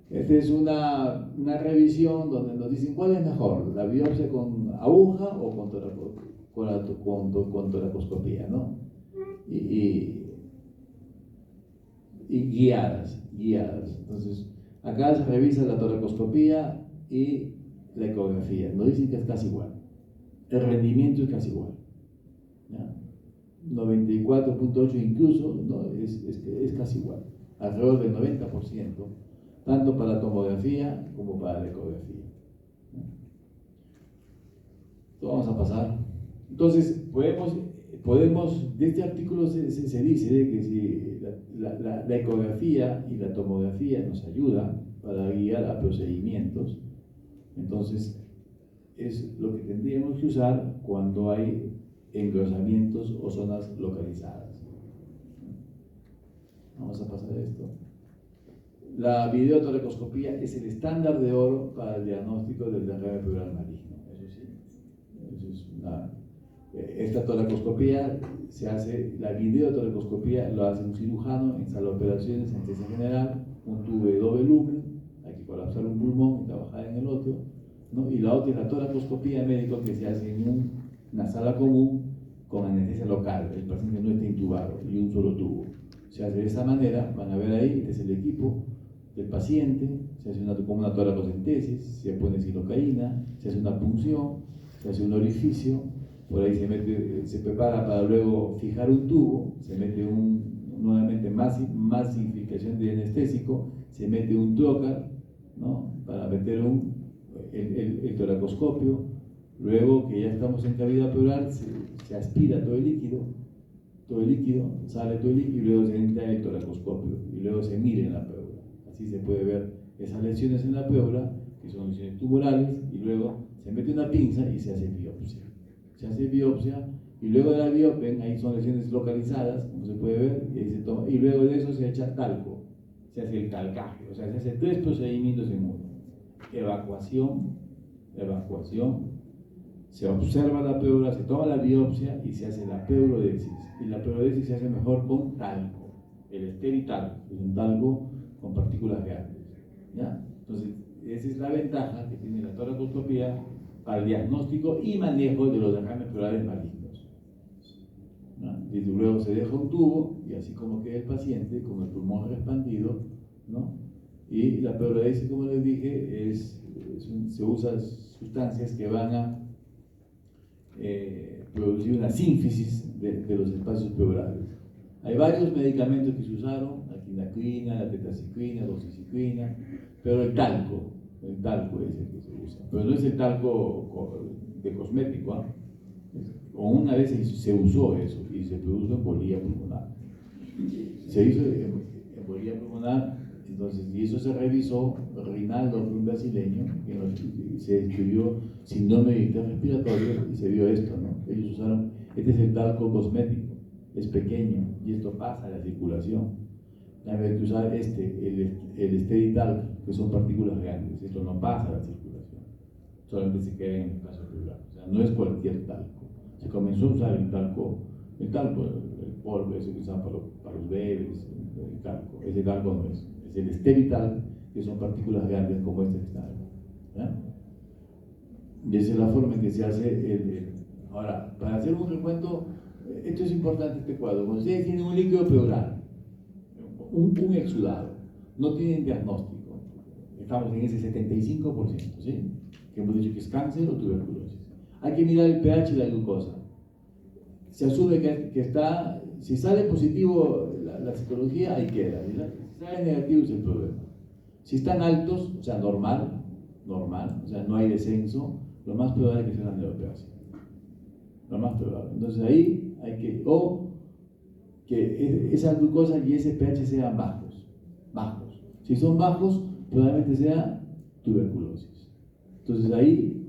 Speaker 1: Esta es una revisión donde nos dicen cuál es mejor, la biopsia con aguja o con toracoscopía, ¿no? Y guiadas. Entonces, acá se revisa la toracoscopía y la ecografía. Nos dicen que es casi igual. El rendimiento es casi igual. ¿Ya? 94.8 incluso, ¿no? es casi igual. Alrededor del 90%, tanto para la tomografía como para la ecografía. ¿Ya? Entonces, vamos a pasar. Entonces, podemos de este artículo se dice de que si la ecografía y la tomografía nos ayudan para guiar a procedimientos, entonces es lo que tendríamos que usar cuando hay engrosamientos o zonas localizadas. Vamos a pasar a esto. La videotoracoscopía es el estándar de oro para el diagnóstico del derrame pleural maligno. Eso es esta toracoscopía se hace, la videotoracoscopía lo hace un cirujano en sala de operaciones, anestesia general, un tubo de doble lumen, hay que colapsar un pulmón y trabajar en el otro, ¿no? Y la otra es la toracoscopía médica que se hace en una sala común con anestesia local, el paciente no está intubado y un solo tubo. Se hace de esa manera, van a ver ahí, este es el equipo del paciente, se hace como una toracocentesis, se pone silocaína, se hace una punción, se hace un orificio, por ahí se prepara para luego fijar un tubo, se mete nuevamente masificación de anestésico, se mete un trocar, ¿no? Para meter el toracoscopio, luego que ya estamos en cavidad pleural, se aspira todo el líquido, sale todo el líquido y luego se entra el toracoscopio y luego se mira en la pleura. Así se puede ver esas lesiones en la pleura, que son lesiones tumorales, y luego se mete una pinza y se hace biopsia. Se hace biopsia y luego de la biopsia, ahí son lesiones localizadas, como se puede ver, y ahí se toma, y luego de eso se echa talco, se hace el calcaje, o sea, se hace 3 procedimientos en uno: evacuación, se observa la pleura, se toma la biopsia y se hace la pleurodesis, y la pleurodesis se hace mejor con talco, el esteritalco, es un talco con partículas grandes, ¿ya? Entonces, esa es la ventaja que tiene la toracoscopía para el diagnóstico y manejo de los derrames pleurales malignos. ¿No? Y luego se deja un tubo y así como queda el paciente con el pulmón expandido, ¿no? Y la pleurodesis, como les dije, se usan sustancias que van a producir una sínfisis de los espacios pleurales. Hay varios medicamentos que se usaron, la quinacrina, la tetracicrina, la doxiciclina, pero el talco talco es el que se usa, pero no es el talco de cosmético, ¿eh? O una vez se usó eso y se produjo embolía pulmonar. Se hizo embolía pulmonar, entonces, y eso se revisó. Rinaldo, un brasileño, que se describió síndrome de respiratorio y se vio esto, ¿no? Ellos usaron, este es el talco cosmético, es pequeño y esto pasa a la circulación. En vez de usar el esterital, que son partículas grandes, esto no pasa a la circulación, solamente se queda en el espacio pleural. O sea, no es cualquier talco. Se comenzó a usar el polvo ese que usan para los bebés, el talco. Ese talco no es el esterital, que son partículas grandes como este que está ahí, ¿ya? Y esa es la forma en que se hace Ahora, para hacer un recuento, esto es importante, este cuadro. Cuando ustedes tienen un líquido pleural, un exudado, no tienen diagnóstico, estamos en ese 75%, ¿sí? Que hemos dicho que es cáncer o tuberculosis. Hay que mirar el pH de la glucosa. Se asume que está, si sale positivo la citología, ahí queda. Si sale negativo es el problema. Si están altos, o sea, normal, o sea, no hay descenso, lo más probable es que sea una neoplasia. Lo más probable. Entonces ahí hay que esa glucosa y ese pH sean bajos. Si son bajos, probablemente sea tuberculosis. Entonces ahí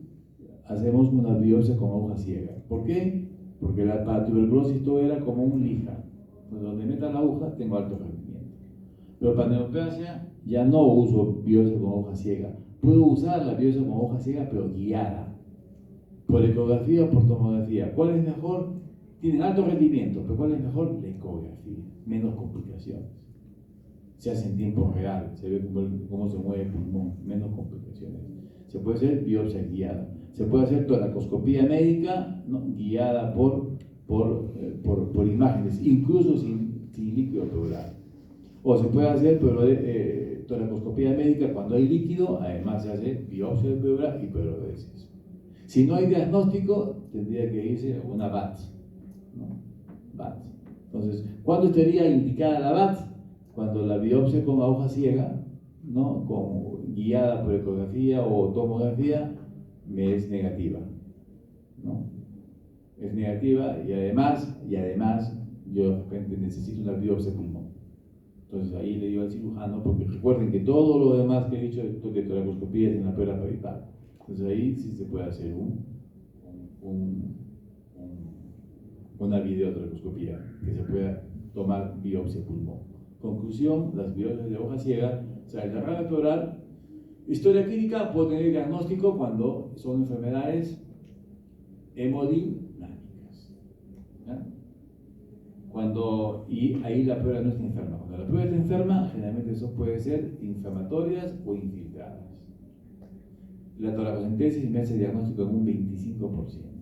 Speaker 1: hacemos una biopsia con aguja ciega. ¿Por qué? Porque para tuberculosis todo era como un lija. Pues donde meta la aguja tengo alto rendimiento. Pero para neoplasia ya no uso biopsia con aguja ciega. Puedo usar la biopsia con aguja ciega, pero guiada. Por ecografía o por tomografía. ¿Cuál es mejor? Tienen alto rendimiento, pero ¿cuál es mejor? La ecografía. Menos complicaciones. Se hace en tiempo real, se ve cómo se mueve el pulmón, menos complicaciones. Se puede hacer biopsia guiada. Se puede hacer toracoscopía médica, ¿no? Guiada por imágenes, incluso sin líquido pleural. O se puede hacer toracoscopía médica cuando hay líquido, además se hace biopsia de pleura y pleurodesis. Si no hay diagnóstico, tendría que irse a una BAT, ¿no? BAT. Entonces, ¿cuándo estaría indicada la BAT? Cuando la biopsia con aguja ciega, ¿no? Guiada por ecografía o tomografía, me es negativa, ¿no? Es negativa y además yo de repente necesito una biopsia de pulmón. Entonces ahí le digo al cirujano, porque recuerden que todo lo demás que he dicho de toracoscopía es en la pleura parietal. Entonces ahí sí se puede hacer una videotoracoscopía, que se pueda tomar biopsia de pulmón. Conclusión, las biopsias de hoja ciega, o sea, el derrame pleural, historia clínica, puedo tener diagnóstico cuando son enfermedades hemodinámicas, ¿ya? Y ahí la pleura no está enferma. Cuando la pleura está enferma, generalmente eso puede ser inflamatorias o infiltradas. La toracocentesis me hace diagnóstico en un 25%.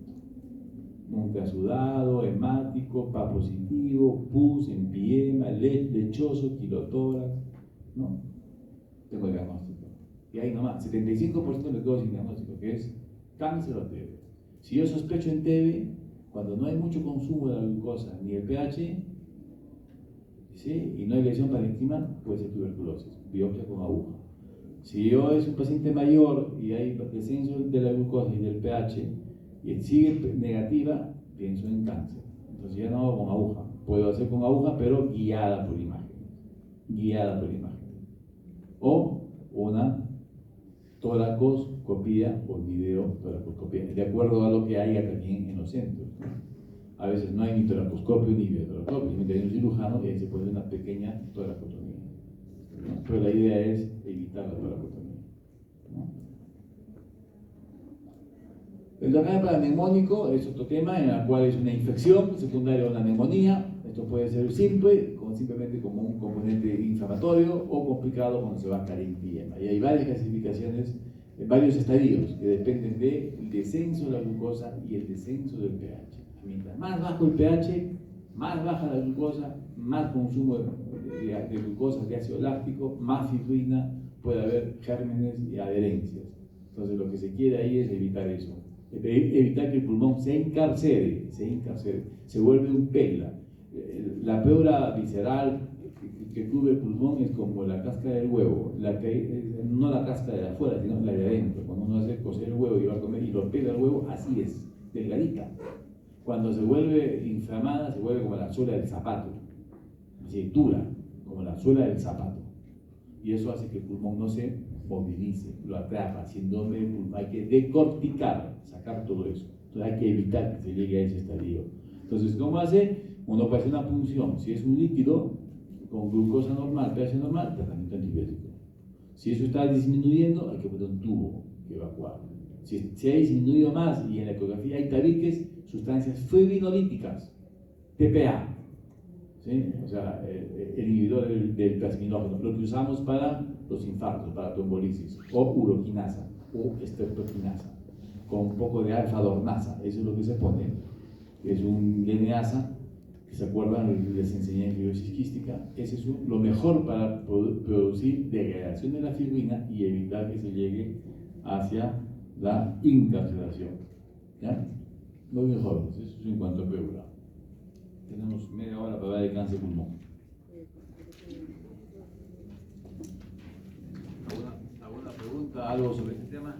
Speaker 1: Nunca sudado, hemático, PA positivo, pus, empiema, lechoso, quilotórax, ¿no? Tengo el diagnóstico. Y ahí nomás, 75% me quedo sin diagnóstico, que es cáncer o TB. Si yo sospecho en TB, cuando no hay mucho consumo de la glucosa ni el pH, ¿sí? Y no hay lesión parénquima, puede ser tuberculosis, biopsia con aguja. Si yo es un paciente mayor y hay descenso de la glucosa y del pH y sigue negativa, pienso en cáncer. Entonces ya no hago con aguja. Puedo hacer con aguja, pero guiada por imagen. O una toracoscopía o videotoracoscopía, de acuerdo a lo que haya también en los centros. A veces no hay ni toracoscopio ni videotoracoscopio, simplemente hay un cirujano y ahí se puede hacer una pequeña toracotomía, ¿no? Pero la idea es evitar la toracotomía, ¿no? El derrame paraneumónico es otro tema en el cual es una infección secundaria a una neumonía. Esto puede ser simple, simplemente como un componente inflamatorio, o complicado cuando se va a caer empiema. Y hay varias clasificaciones, varios estadios que dependen del descenso de la glucosa y el descenso del pH. Mientras más bajo el pH, más baja la glucosa, más consumo de glucosa, de ácido láctico, más fibrina, puede haber gérmenes y adherencias. Entonces lo que se quiere ahí es evitar eso. Evitar que el pulmón se encarcere, se vuelve un pela. La pleura visceral, que cubre el pulmón es como la cáscara del huevo, no la cáscara de afuera, sino la de adentro. Cuando uno hace cocer el huevo y va a comer y lo pega el huevo, así es, delgadita. Cuando se vuelve inflamada, se vuelve como la suela del zapato, así dura, como la suela del zapato. Y eso hace que el pulmón no se movilice, lo atrapa. Síndrome del pulmón, hay que decorticar, sacar todo eso. Entonces hay que evitar que se llegue a ese estadio. Entonces, ¿cómo hace? Uno puede hacer una punción. Si es un líquido, con glucosa normal, pH normal, tratamiento antibiótico. Si eso está disminuyendo, hay que poner un tubo que evacuar. Si ha disminuido más y en la ecografía hay tabiques, sustancias fibrinolíticas, TPA, ¿sí? O sea, el inhibidor del plasminógeno, lo que usamos para los infartos, para trombolisis, o uroquinasa, o estreptoquinasa, con un poco de alfa-dornasa, eso es lo que se pone, que es un lineasa, que se acuerdan, les enseñé en fibrosis quística, ese es lo mejor para producir degradación de la fibrina y evitar que se llegue hacia la incarcelación. ¿Ya? Muy bien, jóvenes, eso es en cuanto a PEURA. Tenemos media hora para hablar de cáncer de pulmón. ¿Alguna pregunta, algo sobre este tema?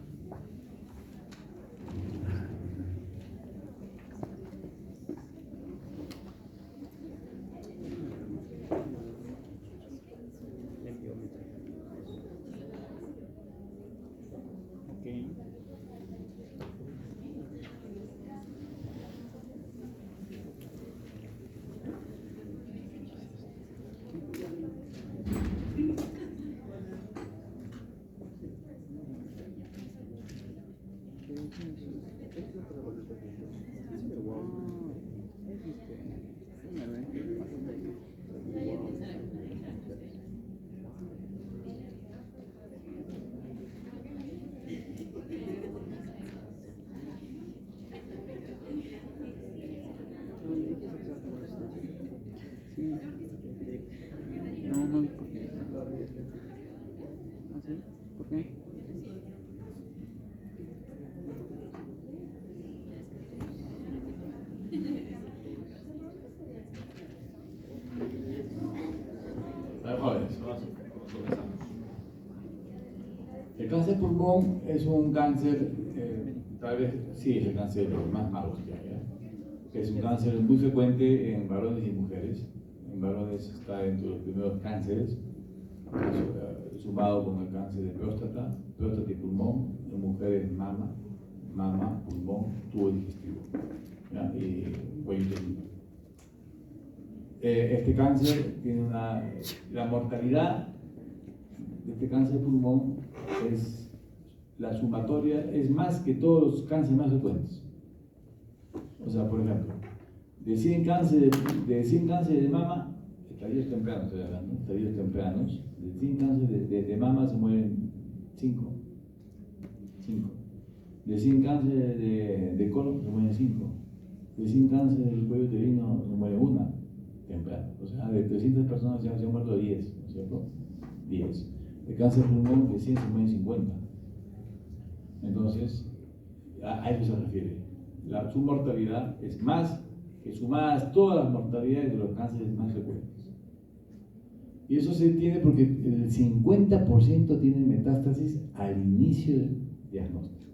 Speaker 1: El cáncer de pulmón es un cáncer, tal vez sí es el cáncer de los más malos que hay, es un cáncer muy frecuente en varones y mujeres. En varones está dentro de los primeros cánceres, sumado con el cáncer de próstata y pulmón. En mujeres mama, pulmón, tubo digestivo, ¿ya? Y cuello uterino. Este cáncer tiene la mortalidad de este cáncer de pulmón es la sumatoria, es más que todos los cánceres más frecuentes. O sea, por ejemplo, de 100 cánceres de mama, estadios tempranos estoy hablando, estadios tempranos, de 100 cánceres de mama se mueren 5. De 100 cánceres de colon se mueren 5. De 100 cánceres del cuello uterino se muere 1 temprano. O sea, de 300 personas se han muerto 10, ¿no es cierto? 10. De cáncer de pulmón de 100 se mueren 50. Entonces, a eso se refiere. Su mortalidad es más que sumadas todas las mortalidades de los cánceres más frecuentes. Y eso se tiene porque el 50% tiene metástasis al inicio del diagnóstico.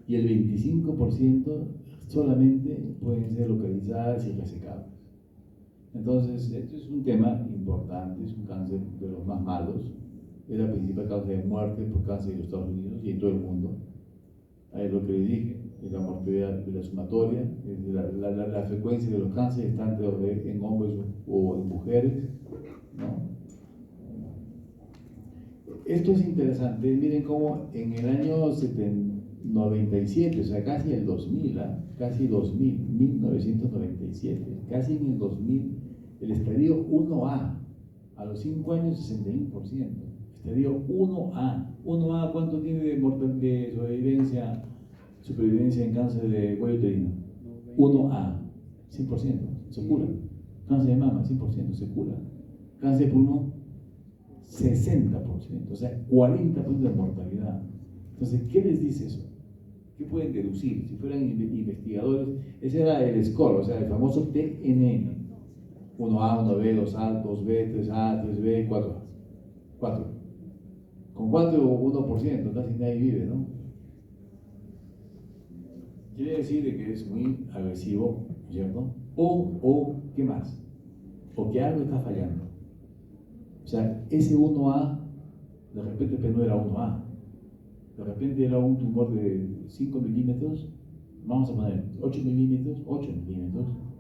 Speaker 1: Y el 25% solamente pueden ser localizadas y resecadas. Entonces, esto es un tema importante, es un cáncer de los más malos. Es la principal causa de muerte por cáncer en los Estados Unidos y en todo el mundo. Ahí es lo que les dije, es la mortalidad de la sumatoria, la frecuencia de los cánceres está en hombres o en mujeres, ¿no? Esto es interesante, miren cómo en el año 97, o sea, casi el 2000, casi 2000, 1997, casi en el 2000, el estadio 1A, a los 5 años 61%. Estadio 1A. 1A, ¿cuánto tiene de supervivencia en cáncer de cuello uterino? 1A, 100%, se cura. Cáncer de mama, 100%, se cura. Cáncer de pulmón, 60%, o sea, 40% de mortalidad. Entonces, ¿qué les dice eso? ¿Qué pueden deducir? Si fueran investigadores, ese era el score, o sea, el famoso TNM. 1A, 1B, 2A, 2B, 3A, 3B, 4A. 4. Con 4 o 1%, casi nadie vive, ¿no? Quiere decir de que es muy agresivo, ¿cierto? ¿Qué más? O que algo está fallando. O sea, ese 1A, de repente pues no era 1A. De repente era un tumor de 5 milímetros, vamos a poner 8 milímetros,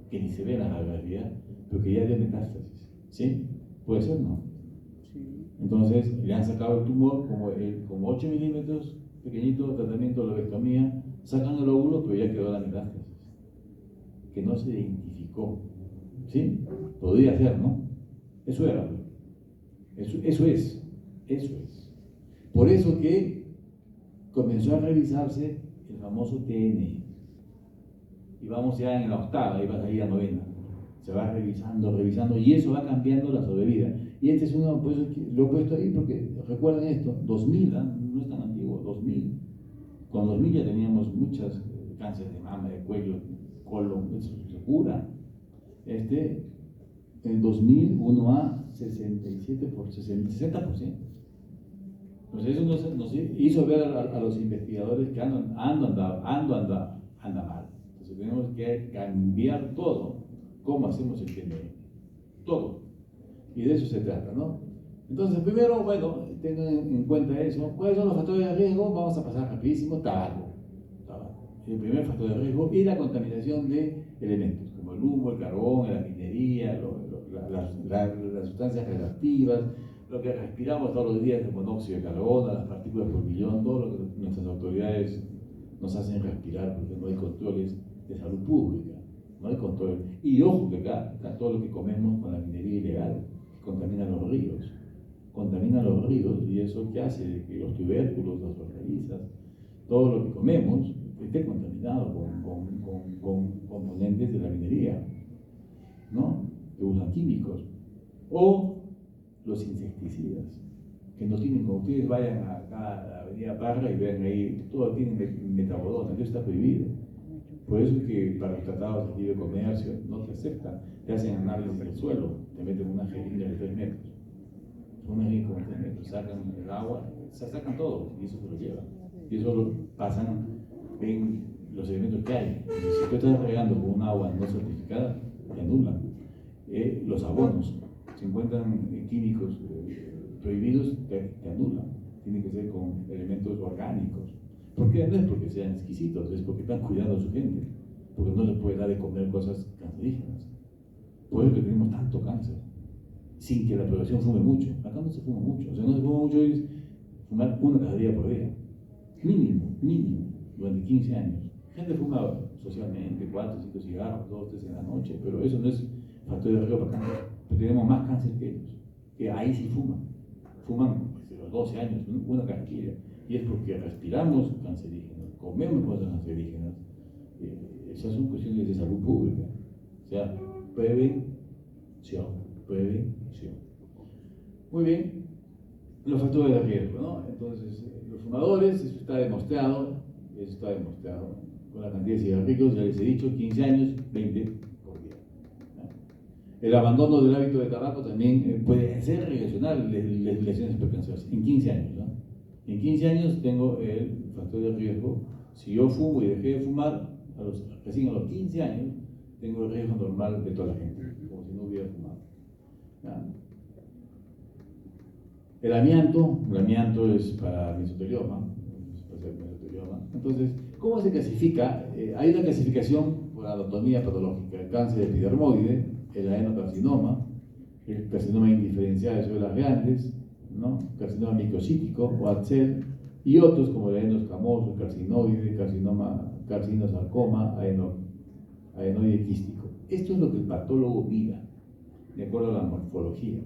Speaker 1: que ni se ve la gravedad, pero que ya dio metástasis. ¿Sí? ¿Puede ser, no?
Speaker 2: Sí.
Speaker 1: Entonces le han sacado el tumor como 8 milímetros, pequeñito, tratamiento de lobectomía, sacan el óvulo, pero ya quedó la metástasis, que no se identificó. ¿Sí? Podría ser, ¿no? Eso era. Eso es. Por eso que comenzó a revisarse el famoso TN. Y vamos ya en la octava, y vas a ir a novena. Se va revisando, y eso va cambiando la sobrevida. Y este es uno, pues lo he puesto ahí porque recuerden esto, 2000, no es tan antiguo, 2000. Con 2000 ya teníamos muchas cánceres de mama, de cuello, colon, eso se cura. En 2000, 1A, 60%. Entonces eso nos hizo ver a los investigadores que anda mal. Entonces tenemos que cambiar todo, cómo hacemos el TNM, todo. Y de eso se trata, ¿no? Entonces, primero, bueno, tengan en cuenta eso. ¿Cuáles son los factores de riesgo? Vamos a pasar rapidísimo. Tabaco. El primer factor de riesgo y la contaminación de elementos, como el humo, el carbón, la minería, las sustancias radioactivas, lo que respiramos todos los días, el monóxido de carbono, las partículas por millón, todo lo que nuestras autoridades nos hacen respirar porque no hay controles de salud pública, no hay control. Y ojo que acá está todo lo que comemos con la minería ilegal, que contamina los ríos, y eso que hace que los tubérculos, las hortalizas, todo lo que comemos esté contaminado con componentes de la minería, ¿no? Que usan químicos. O los insecticidas, que no tienen, como ustedes vayan acá a la avenida Parra y vean ahí, todo tiene metabodona, eso está prohibido. Por eso es que para los tratados de libre comercio no te aceptan, te hacen análisis del suelo, te meten una jeringa de 3 metros, una jeringa como 3 metros, sacan el agua, sacan todo, y eso se lo llevan. Y eso lo pasan, ven los elementos que hay. Entonces, si tú estás regando con un agua no certificada, te anulan. Los abonos, se encuentran químicos prohibidos, te anulan. Tiene que ser con elementos orgánicos. ¿Por qué? No es porque sean exquisitos, es porque están cuidando a su gente, porque no les puede dar de comer cosas cancerígenas. Por eso que tenemos tanto cáncer, sin que la población fume mucho. Acá no se fuma mucho, o sea, no se fuma mucho, es fumar una cajetilla por día, mínimo, durante 15 años. Gente fuma socialmente 4 o 5 cigarros, 2 o 3 en la noche, pero eso no es factor de riesgo para cáncer. Pero tenemos más cáncer que ellos, que ahí sí fuman desde los 12 años, una cajetilla. Y es porque respiramos cancerígenos, comemos cosas cancerígenas. Esas son cuestiones de salud pública. O sea, prevención. Muy bien, los factores de riesgo, ¿no? Entonces, los fumadores, eso está demostrado, con la cantidad de cigarrillos, ya les he dicho, 15 años, 20 por día. ¿No? El abandono del hábito de tabaco también puede ser relacionar lesiones precancerosas en 15 años, ¿no? En 15 años tengo el factor de riesgo. Si yo fumo y dejé de fumar, recién a los 15 años, tengo el riesgo normal de toda la gente, como si no hubiera fumado. ¿Ya? El amianto es para mesotelioma. Entonces, ¿cómo se clasifica? Hay una clasificación por anatomía patológica: el cáncer de epidermoide, el adenocarcinoma, el carcinoma indiferencial de células grandes, ¿no? Carcinoma microcítico o ATSEL, y otros como el adenoescamoso, el carcinoide, carcinosarcoma, adenoide quístico. Esto es lo que el patólogo mira, de acuerdo a la morfología.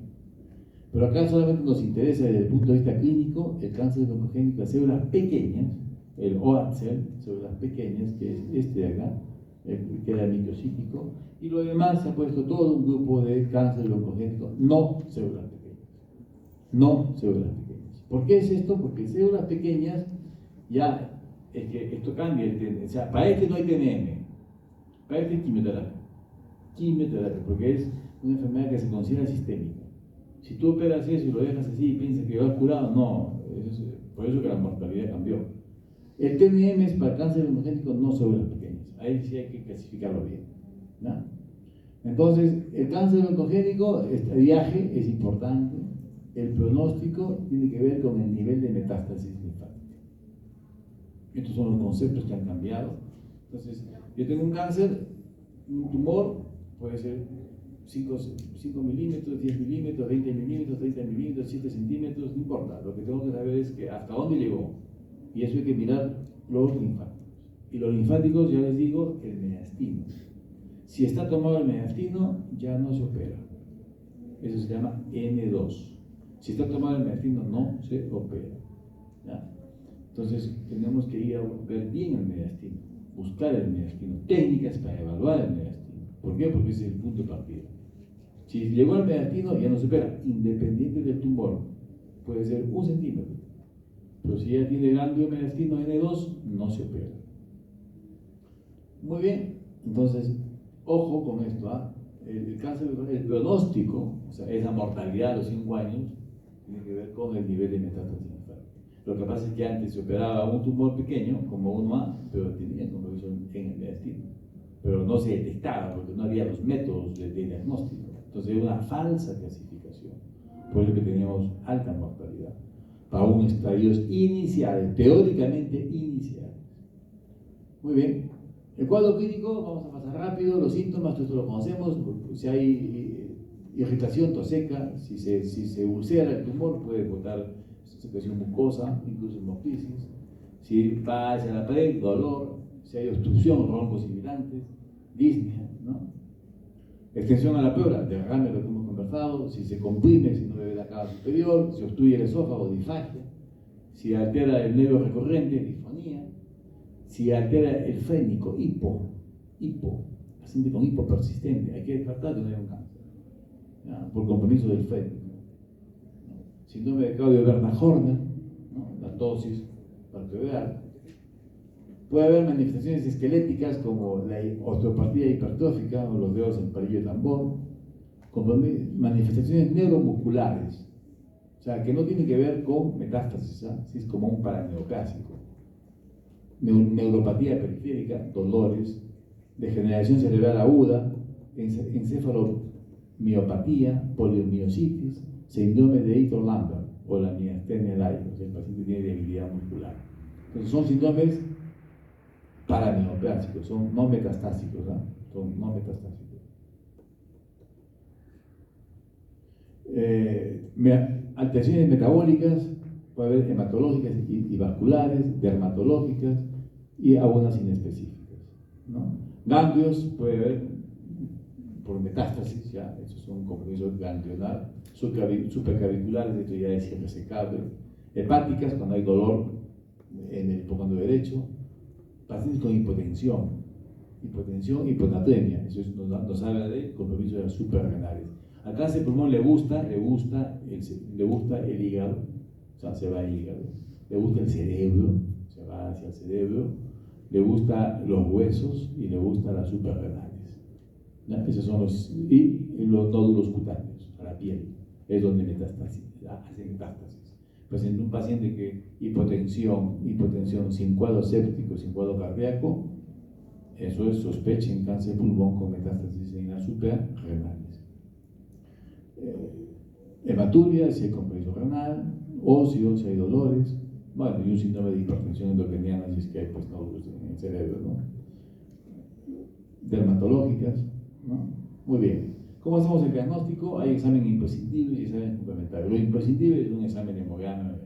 Speaker 1: Pero acá solamente nos interesa desde el punto de vista clínico el cáncer oncogénico de células pequeñas, el OATSEL, células pequeñas, que es este de acá, que era microcítico, y lo demás se ha puesto todo un grupo de cáncer oncogénico, no células pequeñas. ¿Por qué es esto? Porque células pequeñas, ya, es que esto cambia el TNM, o sea, para este no hay TNM, para este es quimioterapia, porque es una enfermedad que se considera sistémica. Si tú operas eso y lo dejas así y piensas que va curado, no, por eso que la mortalidad cambió. El TNM es para cáncer oncológico no células pequeñas, ahí sí hay que clasificarlo bien, ¿no? Entonces, el cáncer oncogénico, este viaje es importante, el pronóstico tiene que ver con el nivel de metástasis linfática. Estos son los conceptos que han cambiado. Entonces, yo tengo un cáncer, un tumor, puede ser 5 milímetros, 10 milímetros, 20 milímetros, 30 milímetros, 7 centímetros, no importa. Lo que tengo que saber es que hasta dónde llegó. Y eso hay que mirar los linfáticos. Y los linfáticos, ya les digo, el mediastino. Si está tomado el mediastino, ya no se opera. Eso se llama N2. Si está tomado el mediastino, no se opera. ¿Ya? Entonces, tenemos que ir a ver bien el mediastino, buscar el mediastino, técnicas para evaluar el mediastino. ¿Por qué? Porque ese es el punto de partida. Si llegó al mediastino, ya no se opera, independiente del tumor. Puede ser 1 centímetro. Pero si ya tiene ganglio mediastino N2, no se opera. Muy bien, entonces, ojo con esto, ¿ah? El cáncer, el pronóstico, o sea, esa mortalidad a los 5 años, tiene que ver con el nivel de metástasis linfática. Lo que pasa es que antes se operaba un tumor pequeño, como 1A, pero tenía compromiso en el mediastino. Pero no se detectaba porque no había los métodos de diagnóstico. Entonces era una falsa clasificación. Por eso que teníamos alta mortalidad. Para unos estadios iniciales, teóricamente iniciales. Muy bien. El cuadro clínico, vamos a pasar rápido, los síntomas, todos lo conocemos. Si hay irritación, tos seca, si se ulcera el tumor, puede botar secreción mucosa, incluso hemoptisis. Si va hacia la pared, dolor. Si hay obstrucción, roncos sibilantes, disnea, ¿no? Extensión a la pleura, derrame, lo que hemos conversado. Si se comprime, si no bebe la cava superior, si obstruye el esófago, disfagia. Si altera el nervio recurrente, disfonía. Si altera el frénico, hipo, paciente con hipo persistente, hay que descartar que no haya un cáncer, ¿ya? Por compromiso del frénico. Síndrome de Claudio Bernard-Horner, ¿no? La tosis palpebral. Puede haber manifestaciones esqueléticas como la osteopatía hipertrófica o los dedos en palillo de tambor, como manifestaciones neuromusculares, o sea, que no tienen que ver con metástasis, ¿eh? Si es como un paraneoplásico. Neuropatía periférica, dolores, degeneración cerebral aguda, encefalomiopatía, poliomiositis, síndrome de Eaton-Lambert o la miastenia laicos, el paciente tiene debilidad muscular. Entonces son síndromes paraneoplásicos, son no metastásicos, ¿no? Son no metastásicos. Alteraciones metabólicas, puede haber hematológicas y vasculares, dermatológicas y algunas inespecíficas, ¿no? Ganglios, puede haber por metástasis, ya, esos son compromisos ganglionar, supraclaviculares, esto ya es irresecable, hepáticas, cuando hay dolor en el hipocondrio derecho, pacientes con hipotensión, hiponatremia, eso nos habla de compromiso de las suprarrenales. Al cáncer de pulmón le gusta el hígado, o sea, se va al hígado, le gusta el cerebro, se va hacia el cerebro, le gusta los huesos y le gusta las suprarrenales, ¿ya? Esos son los nódulos cutáneos, a la piel, es donde hacen metástasis. Pues en un paciente que hipotensión sin cuadro séptico, sin cuadro cardíaco, eso es sospecha en cáncer de pulmón con metástasis en las suprarrenales. Hematuria, si hay compromiso renal, óseo, si hay dolores, bueno, y un síndrome de hipertensión endocrinana si es que hay pues nódulos en el cerebro, ¿no? Dermatológicas, ¿no? Muy bien. ¿Cómo hacemos el diagnóstico? Hay examen imprescindible y examen complementario. Lo imprescindible es un examen de hemograma,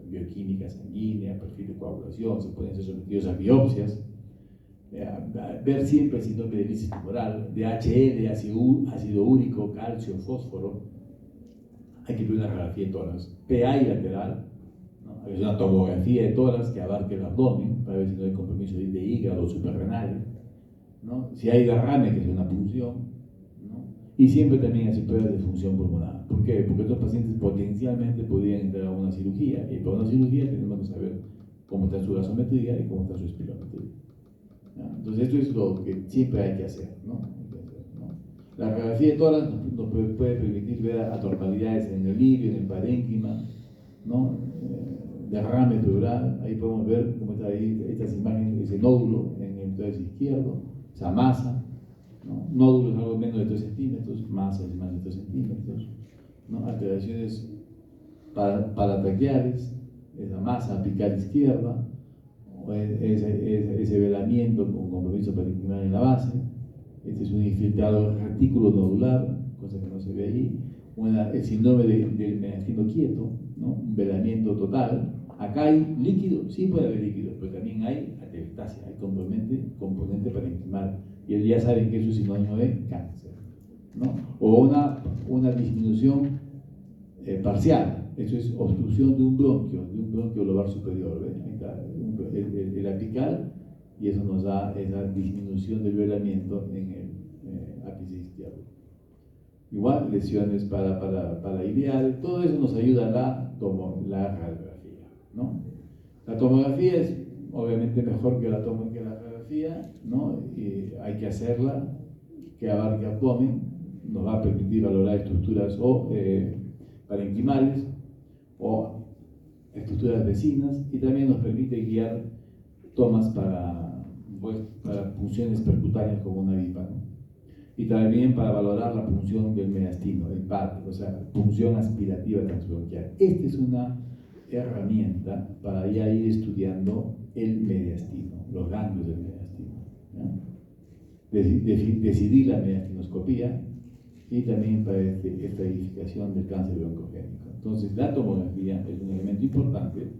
Speaker 1: bioquímica sanguínea, perfil de coagulación, se pueden ser sometidos a biopsias, ver siempre el síndrome de lisis tumoral, de HL, ácido úrico, calcio, fósforo. Hay que ver una radiografía de tórax, PA y lateral, ¿no? Hay una tomografía de tórax que abarque el abdomen para ver si no hay compromiso de hígado o suprarrenal, ¿no? Si hay derrame, que es una punción, ¿no? Y siempre también hacer pruebas de función pulmonar. ¿Por qué? Porque estos pacientes potencialmente podrían entrar a una cirugía, y para una cirugía tenemos que saber cómo está su gasometría y cómo está su espirometría, ¿no? Entonces esto es lo que siempre hay que hacer, ¿no? La radiografía de tórax nos puede permitir ver anormalidades en el livio, en el parénquima, ¿no? Derrame pleural, ahí podemos ver cómo está ahí estas imágenes, ese nódulo en el tórax izquierdo, esa masa, ¿no? Nódulos algo menos de 3 centímetros, masas de más de 3 centímetros, ¿no? Alteraciones paratraqueales, esa masa apical izquierda, o ese velamiento con compromiso parenquimal en la base. Este es un infiltrado retículo nodular, cosa que no se ve ahí. El síndrome del mediastino quieto, ¿no? Un velamiento total. Acá hay líquido, sí puede haber líquido, pero también hay atelectasia, hay componente parenquimal. Y ya saben que eso es sinónimo de cáncer, ¿no? O una disminución parcial, eso es obstrucción de un bronquio lobar superior, ¿ves? Ahí está, el apical, y eso nos da esa disminución del velamiento en el ápice izquierdo. Igual, lesiones para ileal, todo eso nos ayuda a la radiografía, ¿no? La tomografía es obviamente mejor que la radiografía, ¿no? Y hay que hacerla, que abarque abdomen, nos va a permitir valorar estructuras parenquimales o estructuras vecinas, y también nos permite guiar tomas para punciones percutáneas como una bipa, ¿no? Y también para valorar la punción del mediastino, el PAD, o sea, punción aspirativa transbronquial. Esta es una herramienta para ya ir estudiando el mediastino, los ganglios del mediastino, ¿no? Decidir la mediastinoscopía y también para esta identificación del cáncer broncogénico. Entonces, la tomografía es un elemento importante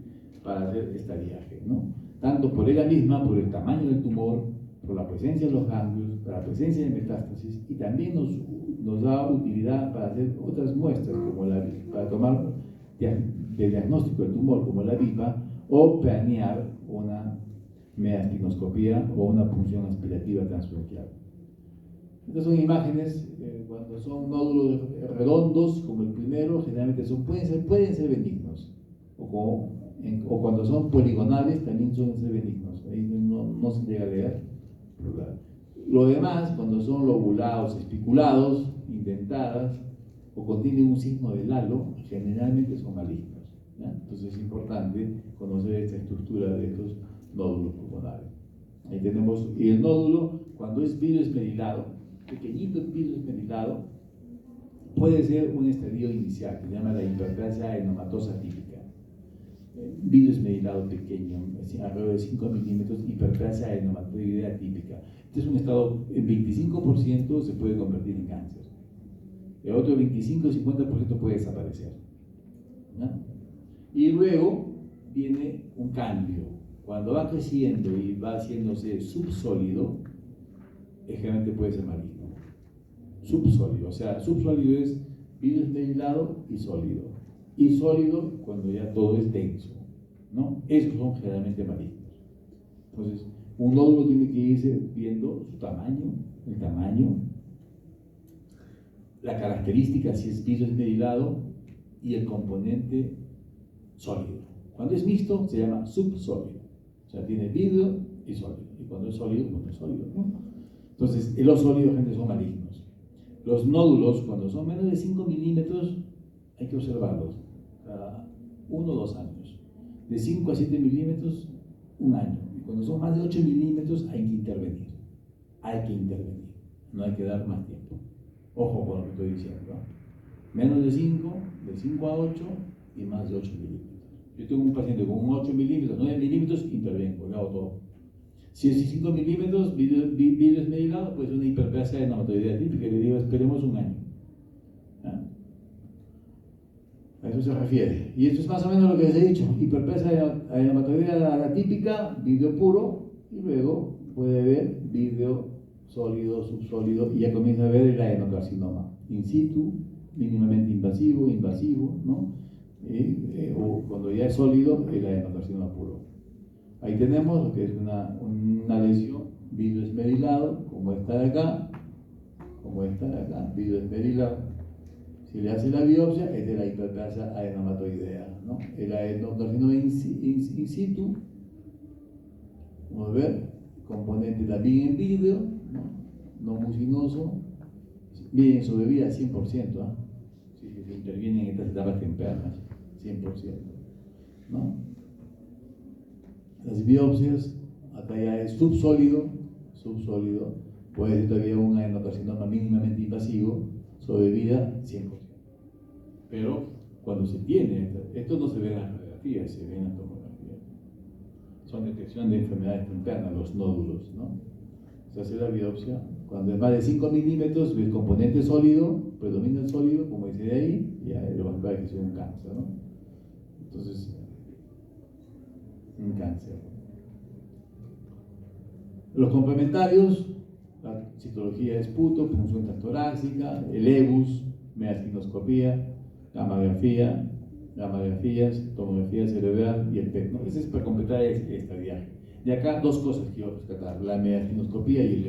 Speaker 1: para hacer esta viaje, ¿no? Tanto por ella misma, por el tamaño del tumor, por la presencia de los ganglios, por la presencia de metástasis, y también nos da utilidad para hacer otras muestras, como para tomar de diagnóstico del tumor, como la bipa, o planear una mediastinoscopía o una punción aspirativa transbronquial. Estas son imágenes, cuando son nódulos redondos, como el primero, generalmente pueden ser benignos, o cuando son poligonales, también suelen ser benignos. Ahí no se llega a leer. Lo demás, cuando son lobulados, espiculados, indentadas, o contienen un signo del halo, generalmente son malignos, ¿ya? Entonces es importante conocer esta estructura de estos nódulos pulmonares. Ahí tenemos, y el nódulo, cuando es vidrio esmerilado, pequeñito vidrio esmerilado, puede ser un estadio inicial, que se llama la hiperplasia adenomatosa típica. Vidrio esmerilado pequeño, alrededor de 5 milímetros, hiperplasia adenomatoidea típica. Este es un estado, el 25% se puede convertir en cáncer. El otro 25-50% puede desaparecer, ¿no? Y luego viene un cambio. Cuando va creciendo y va haciéndose subsólido, generalmente puede ser maligno. Subsólido, o sea, subsólido es vidrio esmerilado y sólido. Y sólido cuando ya todo es denso, ¿no? Esos son generalmente malignos. Entonces, un nódulo tiene que irse viendo su tamaño, el tamaño, la característica, si es vidrio esmerilado, y el componente sólido. Cuando es mixto, se llama subsólido. O sea, tiene vidrio y sólido. Y cuando es sólido, no es sólido, ¿no? Entonces, los sólidos, gente, son malignos. Los nódulos, cuando son menos de 5 milímetros, hay que observarlos cada 1 o 2 años. De 5 a 7 milímetros, 1 año. Y cuando son más de 8 milímetros, hay que intervenir. Hay que intervenir. No hay que dar más tiempo. Ojo con lo que estoy diciendo, ¿no? Menos de 5 a 8 y más de 8 milímetros. Yo tengo un paciente con 8 milímetros, 9 milímetros, intervengo, le hago todo. Si es 5 milímetros, vidrio esmerilado, pues una hiperplasia adenomatoidea típica, le digo, esperemos 1 año. ¿Ah? A eso se refiere. Y esto es más o menos lo que les he dicho. Hiperplasia adenomatoidea típica, vidrio puro, y luego puede ver vidrio sólido, subsólido, y ya comienza a ver el adenocarcinoma. In situ, mínimamente invasivo, ¿no? O cuando ya es sólido, el adenocarcinoma puro. Ahí tenemos lo que es una lesión, vidrio esmerilado, como esta de acá, vidrio esmerilado. Si le hace la biopsia, es de la hiperplasia adenomatoidea, ¿no? El adenocarcinoma in situ, vamos a ver, componente también en vidrio, no mucinoso, Bien, sobrevida 100%, ¿ah? Sí, que se intervienen en estas etapas tempranas, 100%, ¿no? Las biopsias, acá ya es subsólido, puede ser todavía un adenocarcinoma mínimamente invasivo, sobrevida 100%. Pero cuando se tiene, esto no se ve en las radiografías, se ve en la tomografía. Son detección de enfermedades tempranas, los nódulos, ¿no? Se hace la biopsia, cuando es más de 5 milímetros, el componente sólido, predomina el sólido, como dice de ahí, y ya lo más probable que sea un cáncer, ¿no? Entonces, un cáncer. Los complementarios, la citología de esputo, punción transtorácica, el EBUS, meastinoscopía, gamografías, tomografía cerebral y el PET, ¿no? Ese es para completar esta viaje. Y acá dos cosas quiero rescatar, la meastinoscopía y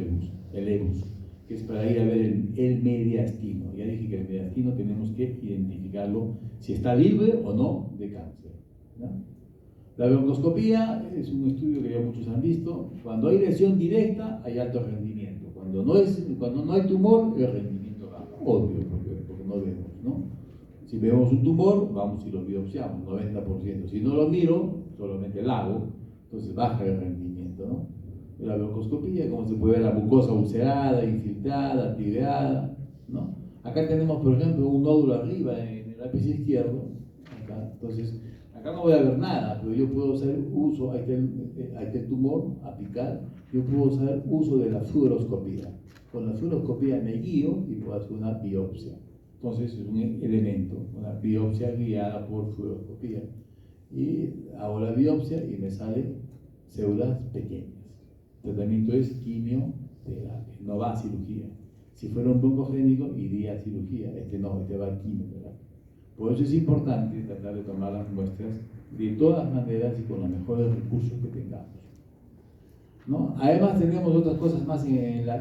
Speaker 1: el EBUS, que es para ir a ver el mediastino. Ya dije que el mediastino tenemos que identificarlo si está libre o no de cáncer, ¿no? La broncoscopía es un estudio que ya muchos han visto. Cuando hay lesión directa, hay alto rendimiento. Cuando no hay tumor, el rendimiento baja. Obvio, porque no vemos, ¿no? Si vemos un tumor, vamos y lo biopsiamos, 90%. Si no lo miro, solamente el hago, entonces baja el rendimiento, ¿no? La broncoscopía, como se puede ver, la mucosa ulcerada, infiltrada, tibiada, ¿no? Acá tenemos, por ejemplo, un nódulo arriba en el ápice izquierdo, acá. Entonces, acá no voy a ver nada, pero yo puedo hacer uso, ahí está el tumor apical, yo puedo hacer uso de la fluoroscopía. Con la fluoroscopía me guío y puedo hacer una biopsia. Entonces es un elemento, una biopsia guiada por fluoroscopía. Y hago la biopsia y me salen células pequeñas. El tratamiento es quimioterapia, no va a cirugía. Si fuera un broncogénico, iría a cirugía, no, va a quimioterapia. Por eso es importante tratar de tomar las muestras de todas maneras y con los mejores recursos que tengamos, ¿no? Además tenemos otras cosas más en la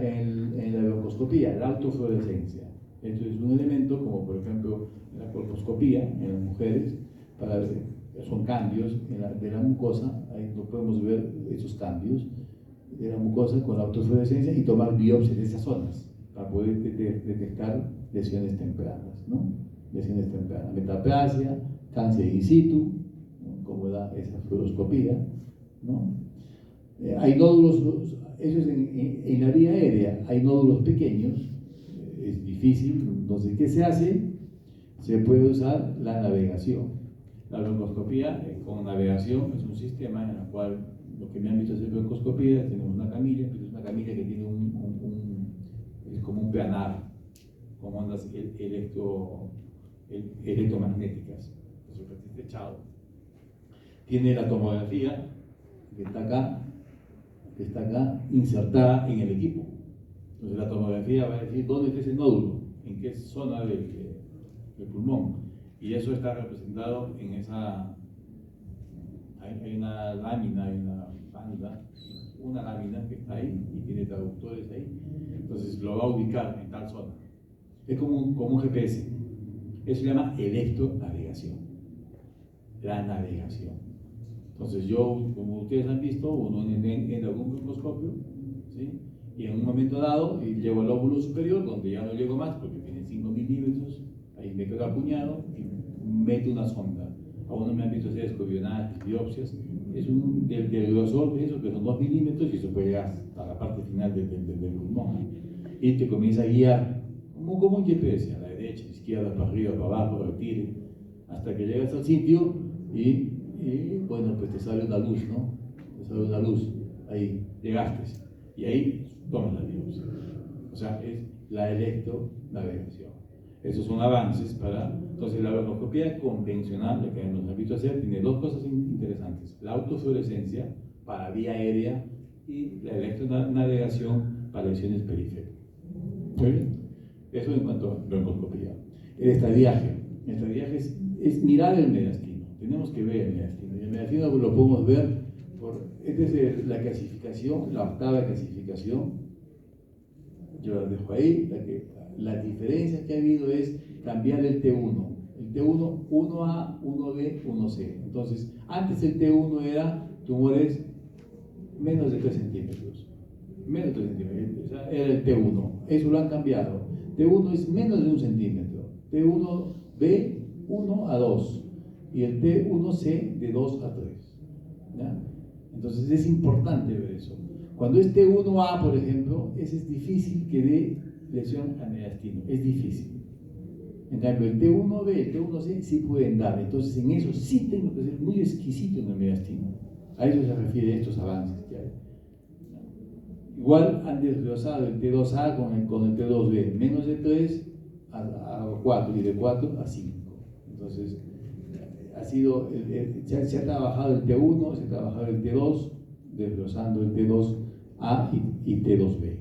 Speaker 1: broncoscopía, la autofluorescencia. Esto es un elemento como por ejemplo la colposcopía en las mujeres, son cambios de la mucosa, ahí no podemos ver esos cambios de la mucosa con la autofluorescencia y tomar biopsias de esas zonas para poder detectar lesiones tempranas, ¿no? Lesiones tempranas, metaplasia, cáncer in situ, ¿no? Como da esa fluoroscopía, ¿no? Hay nódulos, eso es en la vía aérea, hay nódulos pequeños, es difícil, entonces ¿qué se hace? Se puede usar la navegación. La broncoscopía con navegación es un sistema en el cual los que me han visto hacer broncoscopía tenemos una camilla, pero es una camilla que tiene es como un planar, con ondas electromagnéticas, entonces está echado. Tiene la tomografía que está acá insertada en el equipo. Entonces la tomografía va a decir dónde está ese nódulo, en qué zona del pulmón. Y eso está representado en esa... Hay una lámina, hay una banda, una lámina que está ahí y tiene traductores ahí. Entonces lo va a ubicar en tal zona. Es como un GPS. Eso se llama electronavegación. La navegación. Entonces yo, como ustedes han visto, uno en algún microscopio, ¿sí? Y en un momento dado llego al lóbulo superior, donde ya no llego más porque tiene 5 milímetros, ahí me quedo apuñado y meto una sonda. A uno me han visto hacer escobionajes, biopsias, es del grosor de eso, que son 2 milímetros, y eso puede llegar hasta la parte final del pulmón. Y te comienza a guiar, como un GPS, a la derecha, a la izquierda, para arriba, para abajo, retire, hasta que llegas al sitio y bueno, pues te sale una luz, ¿no? Te sale una luz, ahí llegaste, y ahí tomas la biopsia. O sea, es la electronavegación. Esos son avances para... Entonces, la broncoscopía convencional, la que nos han visto hacer, tiene dos cosas interesantes: la autofluorescencia para vía aérea y la electronavegación para lesiones periféricas. ¿Muy bien? Eso en cuanto a broncoscopía. El estadiaje es mirar el mediastino. Tenemos que ver el mediastino. Y el mediastino lo podemos ver esta es la clasificación, la octava clasificación. Yo la dejo ahí. La diferencia que ha habido es cambiar el T1. El T1, 1A, 1B, 1C. Entonces, antes el T1 era tumores menos de 3 centímetros. Menos de 3 centímetros. O sea, era el T1. Eso lo han cambiado. T1 es menos de 1 centímetro, T1B 1 a 2 y el T1C de 2 a 3. ¿Ya? Entonces es importante ver eso. Cuando es T1A, por ejemplo, ese es difícil que dé lesión al mediastino, es difícil. En cambio, el T1B, el T1C sí pueden dar. Entonces, en eso sí tengo que ser muy exquisito en el mediastino. A eso se refiere estos avances que hay. Igual han desglosado el T2A con el T2B, menos de 3 a 4 y de 4 a 5. Entonces, se ha trabajado el T1, se ha trabajado el T2, desglosando el T2A y T2B.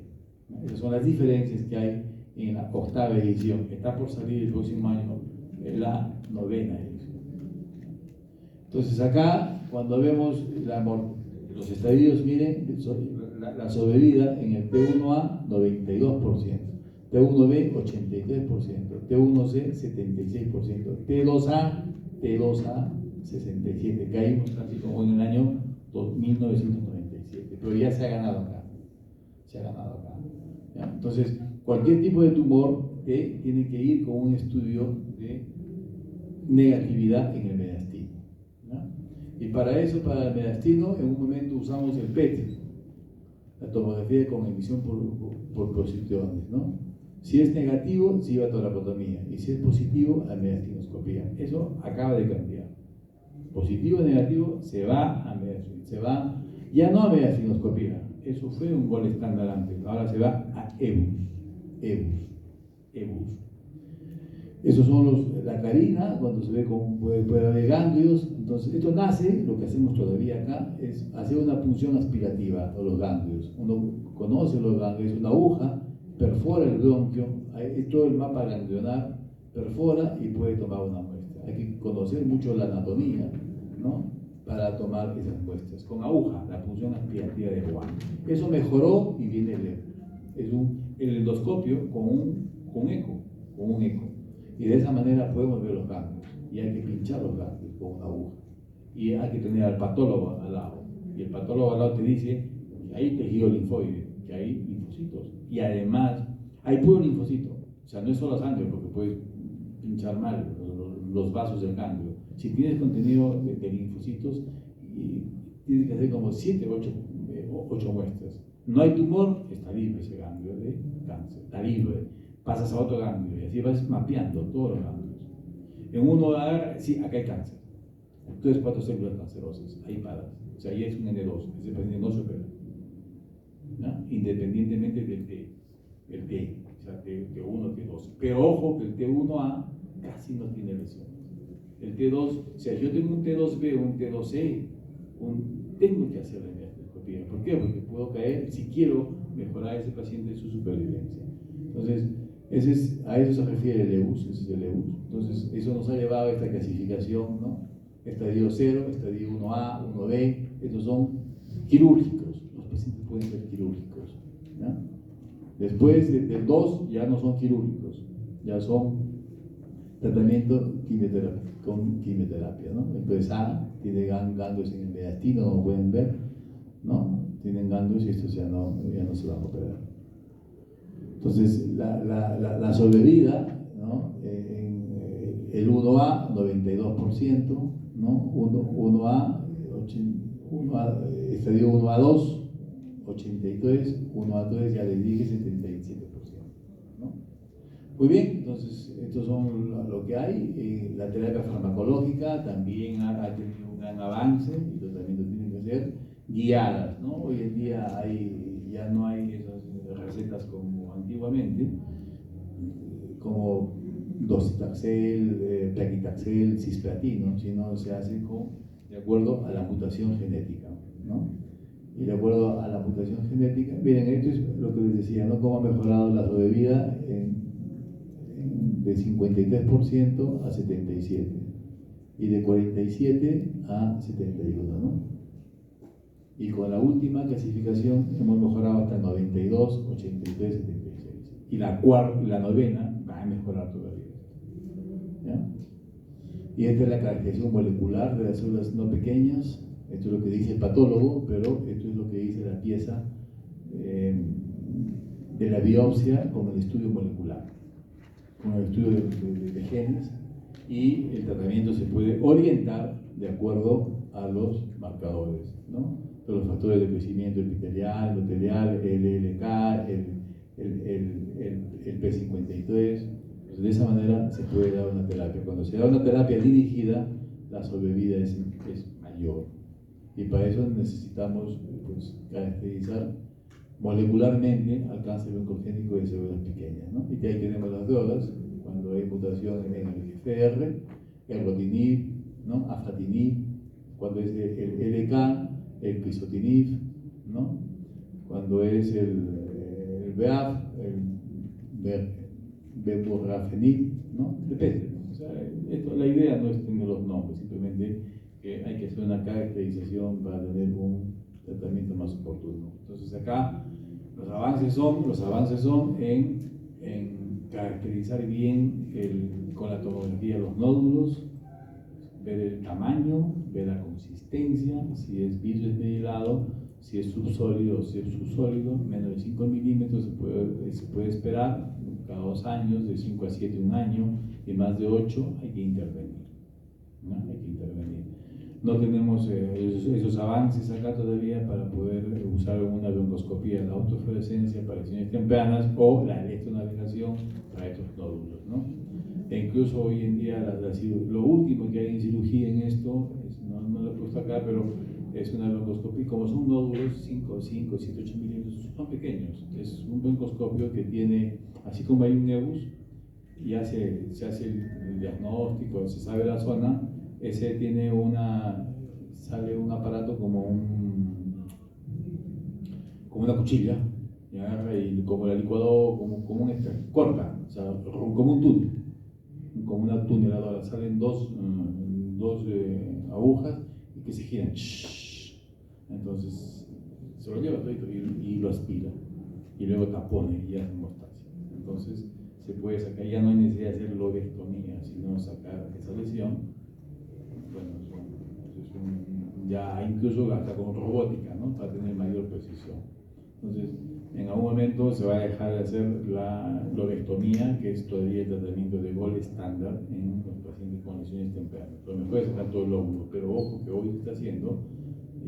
Speaker 1: Esas son las diferencias que hay en la 8ª edición. Está por salir el próximo año la 9ª edición. Entonces acá, cuando vemos los estadios, miren, la sobrevida en el T1A 92%, T1B 83%, T1C 76%, T2A 67%. Caímos casi como en el año 1997, pero ya se ha ganado acá. ¿Ya? Entonces, cualquier tipo de tumor tiene que ir con un estudio de negatividad en el mediastino. ¿Ya? Y para eso, para el mediastino, en un momento usamos el PET, la tomografía con emisión por positrones, ¿no? Si es negativo, se iba a toracotomía, y si es positivo, a mediastinoscopía. Eso acaba de cambiar. Positivo o negativo, se va a mediastino, se va ya no a mediastinoscopía. Eso fue un gol estándar antes, ahora se va a EBUS. Esos son la carina, cuando se ve como puede haber ganglios. Entonces, esto nace, lo que hacemos todavía acá, es hacer una punción aspirativa a los ganglios. Uno conoce los ganglios, una aguja, perfora el bronquio, todo el mapa ganglionar, perfora y puede tomar una muestra. Hay que conocer mucho la anatomía, ¿no?, para tomar esas muestras. Con aguja, la punción aspirativa de Juan. Eso mejoró y viene el endoscopio con un eco. Y de esa manera podemos ver los ganglios. Y hay que pinchar los ganglios con una aguja. Y hay que tener al patólogo al lado. Y el patólogo al lado te dice que hay tejido linfoide, que hay linfocitos. Y además, hay puro linfocito. O sea, no es solo sangre, porque puedes pinchar mal los vasos del ganglio. Si tienes contenido de linfocitos, tienes que hacer como 7 o 8 muestras. No hay tumor, está libre ese ganglio de cáncer, está libre. Pasas a otro ganglio y así vas mapeando todos los ganglios. En uno sí, acá hay cáncer. 3 o 4 células cancerosas, ahí paras. O sea, ahí es un N2, ese paciente no se opera, ¿no?, independientemente del T, o sea, T1, T2. Pero ojo que el T1A casi no tiene lesiones. El T2, o sea, yo tengo un T2B o un T2C, tengo que hacer la mediastinoscopía. ¿Por qué? Porque puedo caer, si quiero mejorar a ese paciente su supervivencia. Entonces, a eso se refiere el EBUS, ese es el EBUS. Entonces, eso nos ha llevado a esta clasificación, ¿no? Estadio 0, estadio 1A, 1B, estos son quirúrgicos. Los pacientes pueden ser quirúrgicos, ¿ya? Después del 2 ya no son quirúrgicos, ya son tratamiento con quimioterapia, ¿no? Entonces A tiene ganglios en el mediastino, como pueden ver, ¿no? Tienen ganglios y estos ya no se van a operar. Entonces, la sobrevida, ¿no?, en el 1A, 92%, ¿no? 1A, estadio 1A2, 83, 1A3, ya les dije, 77%, ¿no? Muy bien, entonces, estos son lo que hay. La terapia farmacológica también ha tenido un gran avance, y los tratamientos tienen que ser guiadas, ¿no? Hoy en día ya no hay esas recetas como antiguamente, como docetaxel, plaquitaxel, cisplatino, sino se hace de acuerdo a la mutación genética, ¿no? Y de acuerdo a la mutación genética, miren, esto es lo que les decía, ¿no?, cómo ha mejorado la sobrevida de 53% a 77% y de 47 a 71, ¿no? Y con la última clasificación hemos mejorado hasta 92, 83, 76. Y la 9ª va a mejorar todavía. ¿Ya? Y esta es la caracterización molecular de las células no pequeñas. Esto es lo que dice el patólogo, pero esto es lo que dice la pieza de la biopsia con el estudio molecular. con el estudio de genes, y el tratamiento se puede orientar de acuerdo a los marcadores, ¿no? De los factores de crecimiento epitelial, endotelial, el LLK, el P53. Entonces, de esa manera se puede dar una terapia. Cuando se da una terapia dirigida, la sobrevida es mayor. Y para eso necesitamos, pues, caracterizar molecularmente al cáncer oncogénico de células pequeñas, ¿no? Y que ahí tenemos las drogas, cuando hay mutación en el GFR, erlotinib, ¿no? Afatinib, cuando es el LK, el crizotinib, ¿no? Cuando es el BAF, el bemurrafenib, ¿no? Depende, ¿no? O sea, la idea no es tener los nombres, simplemente que hay que hacer una caracterización para tener un tratamiento más oportuno. Entonces acá los avances son en caracterizar bien con la tomografía los nódulos, ver el tamaño, ver la consistencia, si es bismuth, si es subsólido o si es subsólido. Menos de 5 milímetros se puede esperar cada 2 años, de 5 a 7 un año, y más de 8 hay que intervenir, ¿no? Hay que intervenir. No tenemos esos avances acá todavía para poder usar una broncoscopía, la autofluorescencia para lesiones tempranas o la electronavegación para estos nódulos, ¿no? E incluso hoy en día lo último que hay en cirugía en esto, no lo he puesto acá, pero es una broncoscopía, como son nódulos 5, 7, 8 milímetros, son pequeños. Es un broncoscopio que tiene, así como hay un nebus, y se hace el diagnóstico, se sabe la zona. Ese tiene sale un aparato como una cuchilla, y agarra y como la licuadora, como un corta, o sea, como un túnel, como una tuneladora. Salen dos agujas y que se giran. Entonces se lo lleva todo y lo aspira, y luego tapone y hace hemostasia. Entonces se puede sacar, ya no hay necesidad de hacer lobectomía, sino sacar esa lesión. Bueno, ya incluso hasta con robótica, ¿no? Para tener mayor precisión. Entonces, en algún momento se va a dejar de hacer la lobectomía, que es todavía el tratamiento de gold estándar en los pacientes con lesiones tempranas. Lo mejor es sacar todo el óvulo, pero ojo que hoy se está haciendo,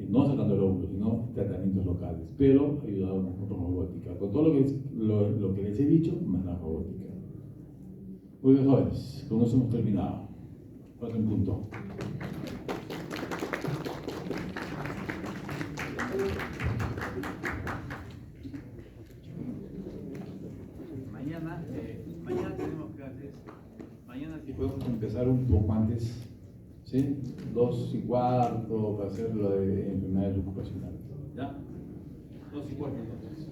Speaker 1: no sacando el óvulo, sino tratamientos locales, pero ayudado con robótica, con todo lo que les he dicho, más la robótica. Muy bien, jóvenes, con eso hemos terminado. 4 en punto. Mañana tenemos clases. Mañana sí podemos empezar un poco antes, ¿sí? 2:15 para hacer lo de enfermedades ocupacionales. ¿Ya? 2:15 entonces.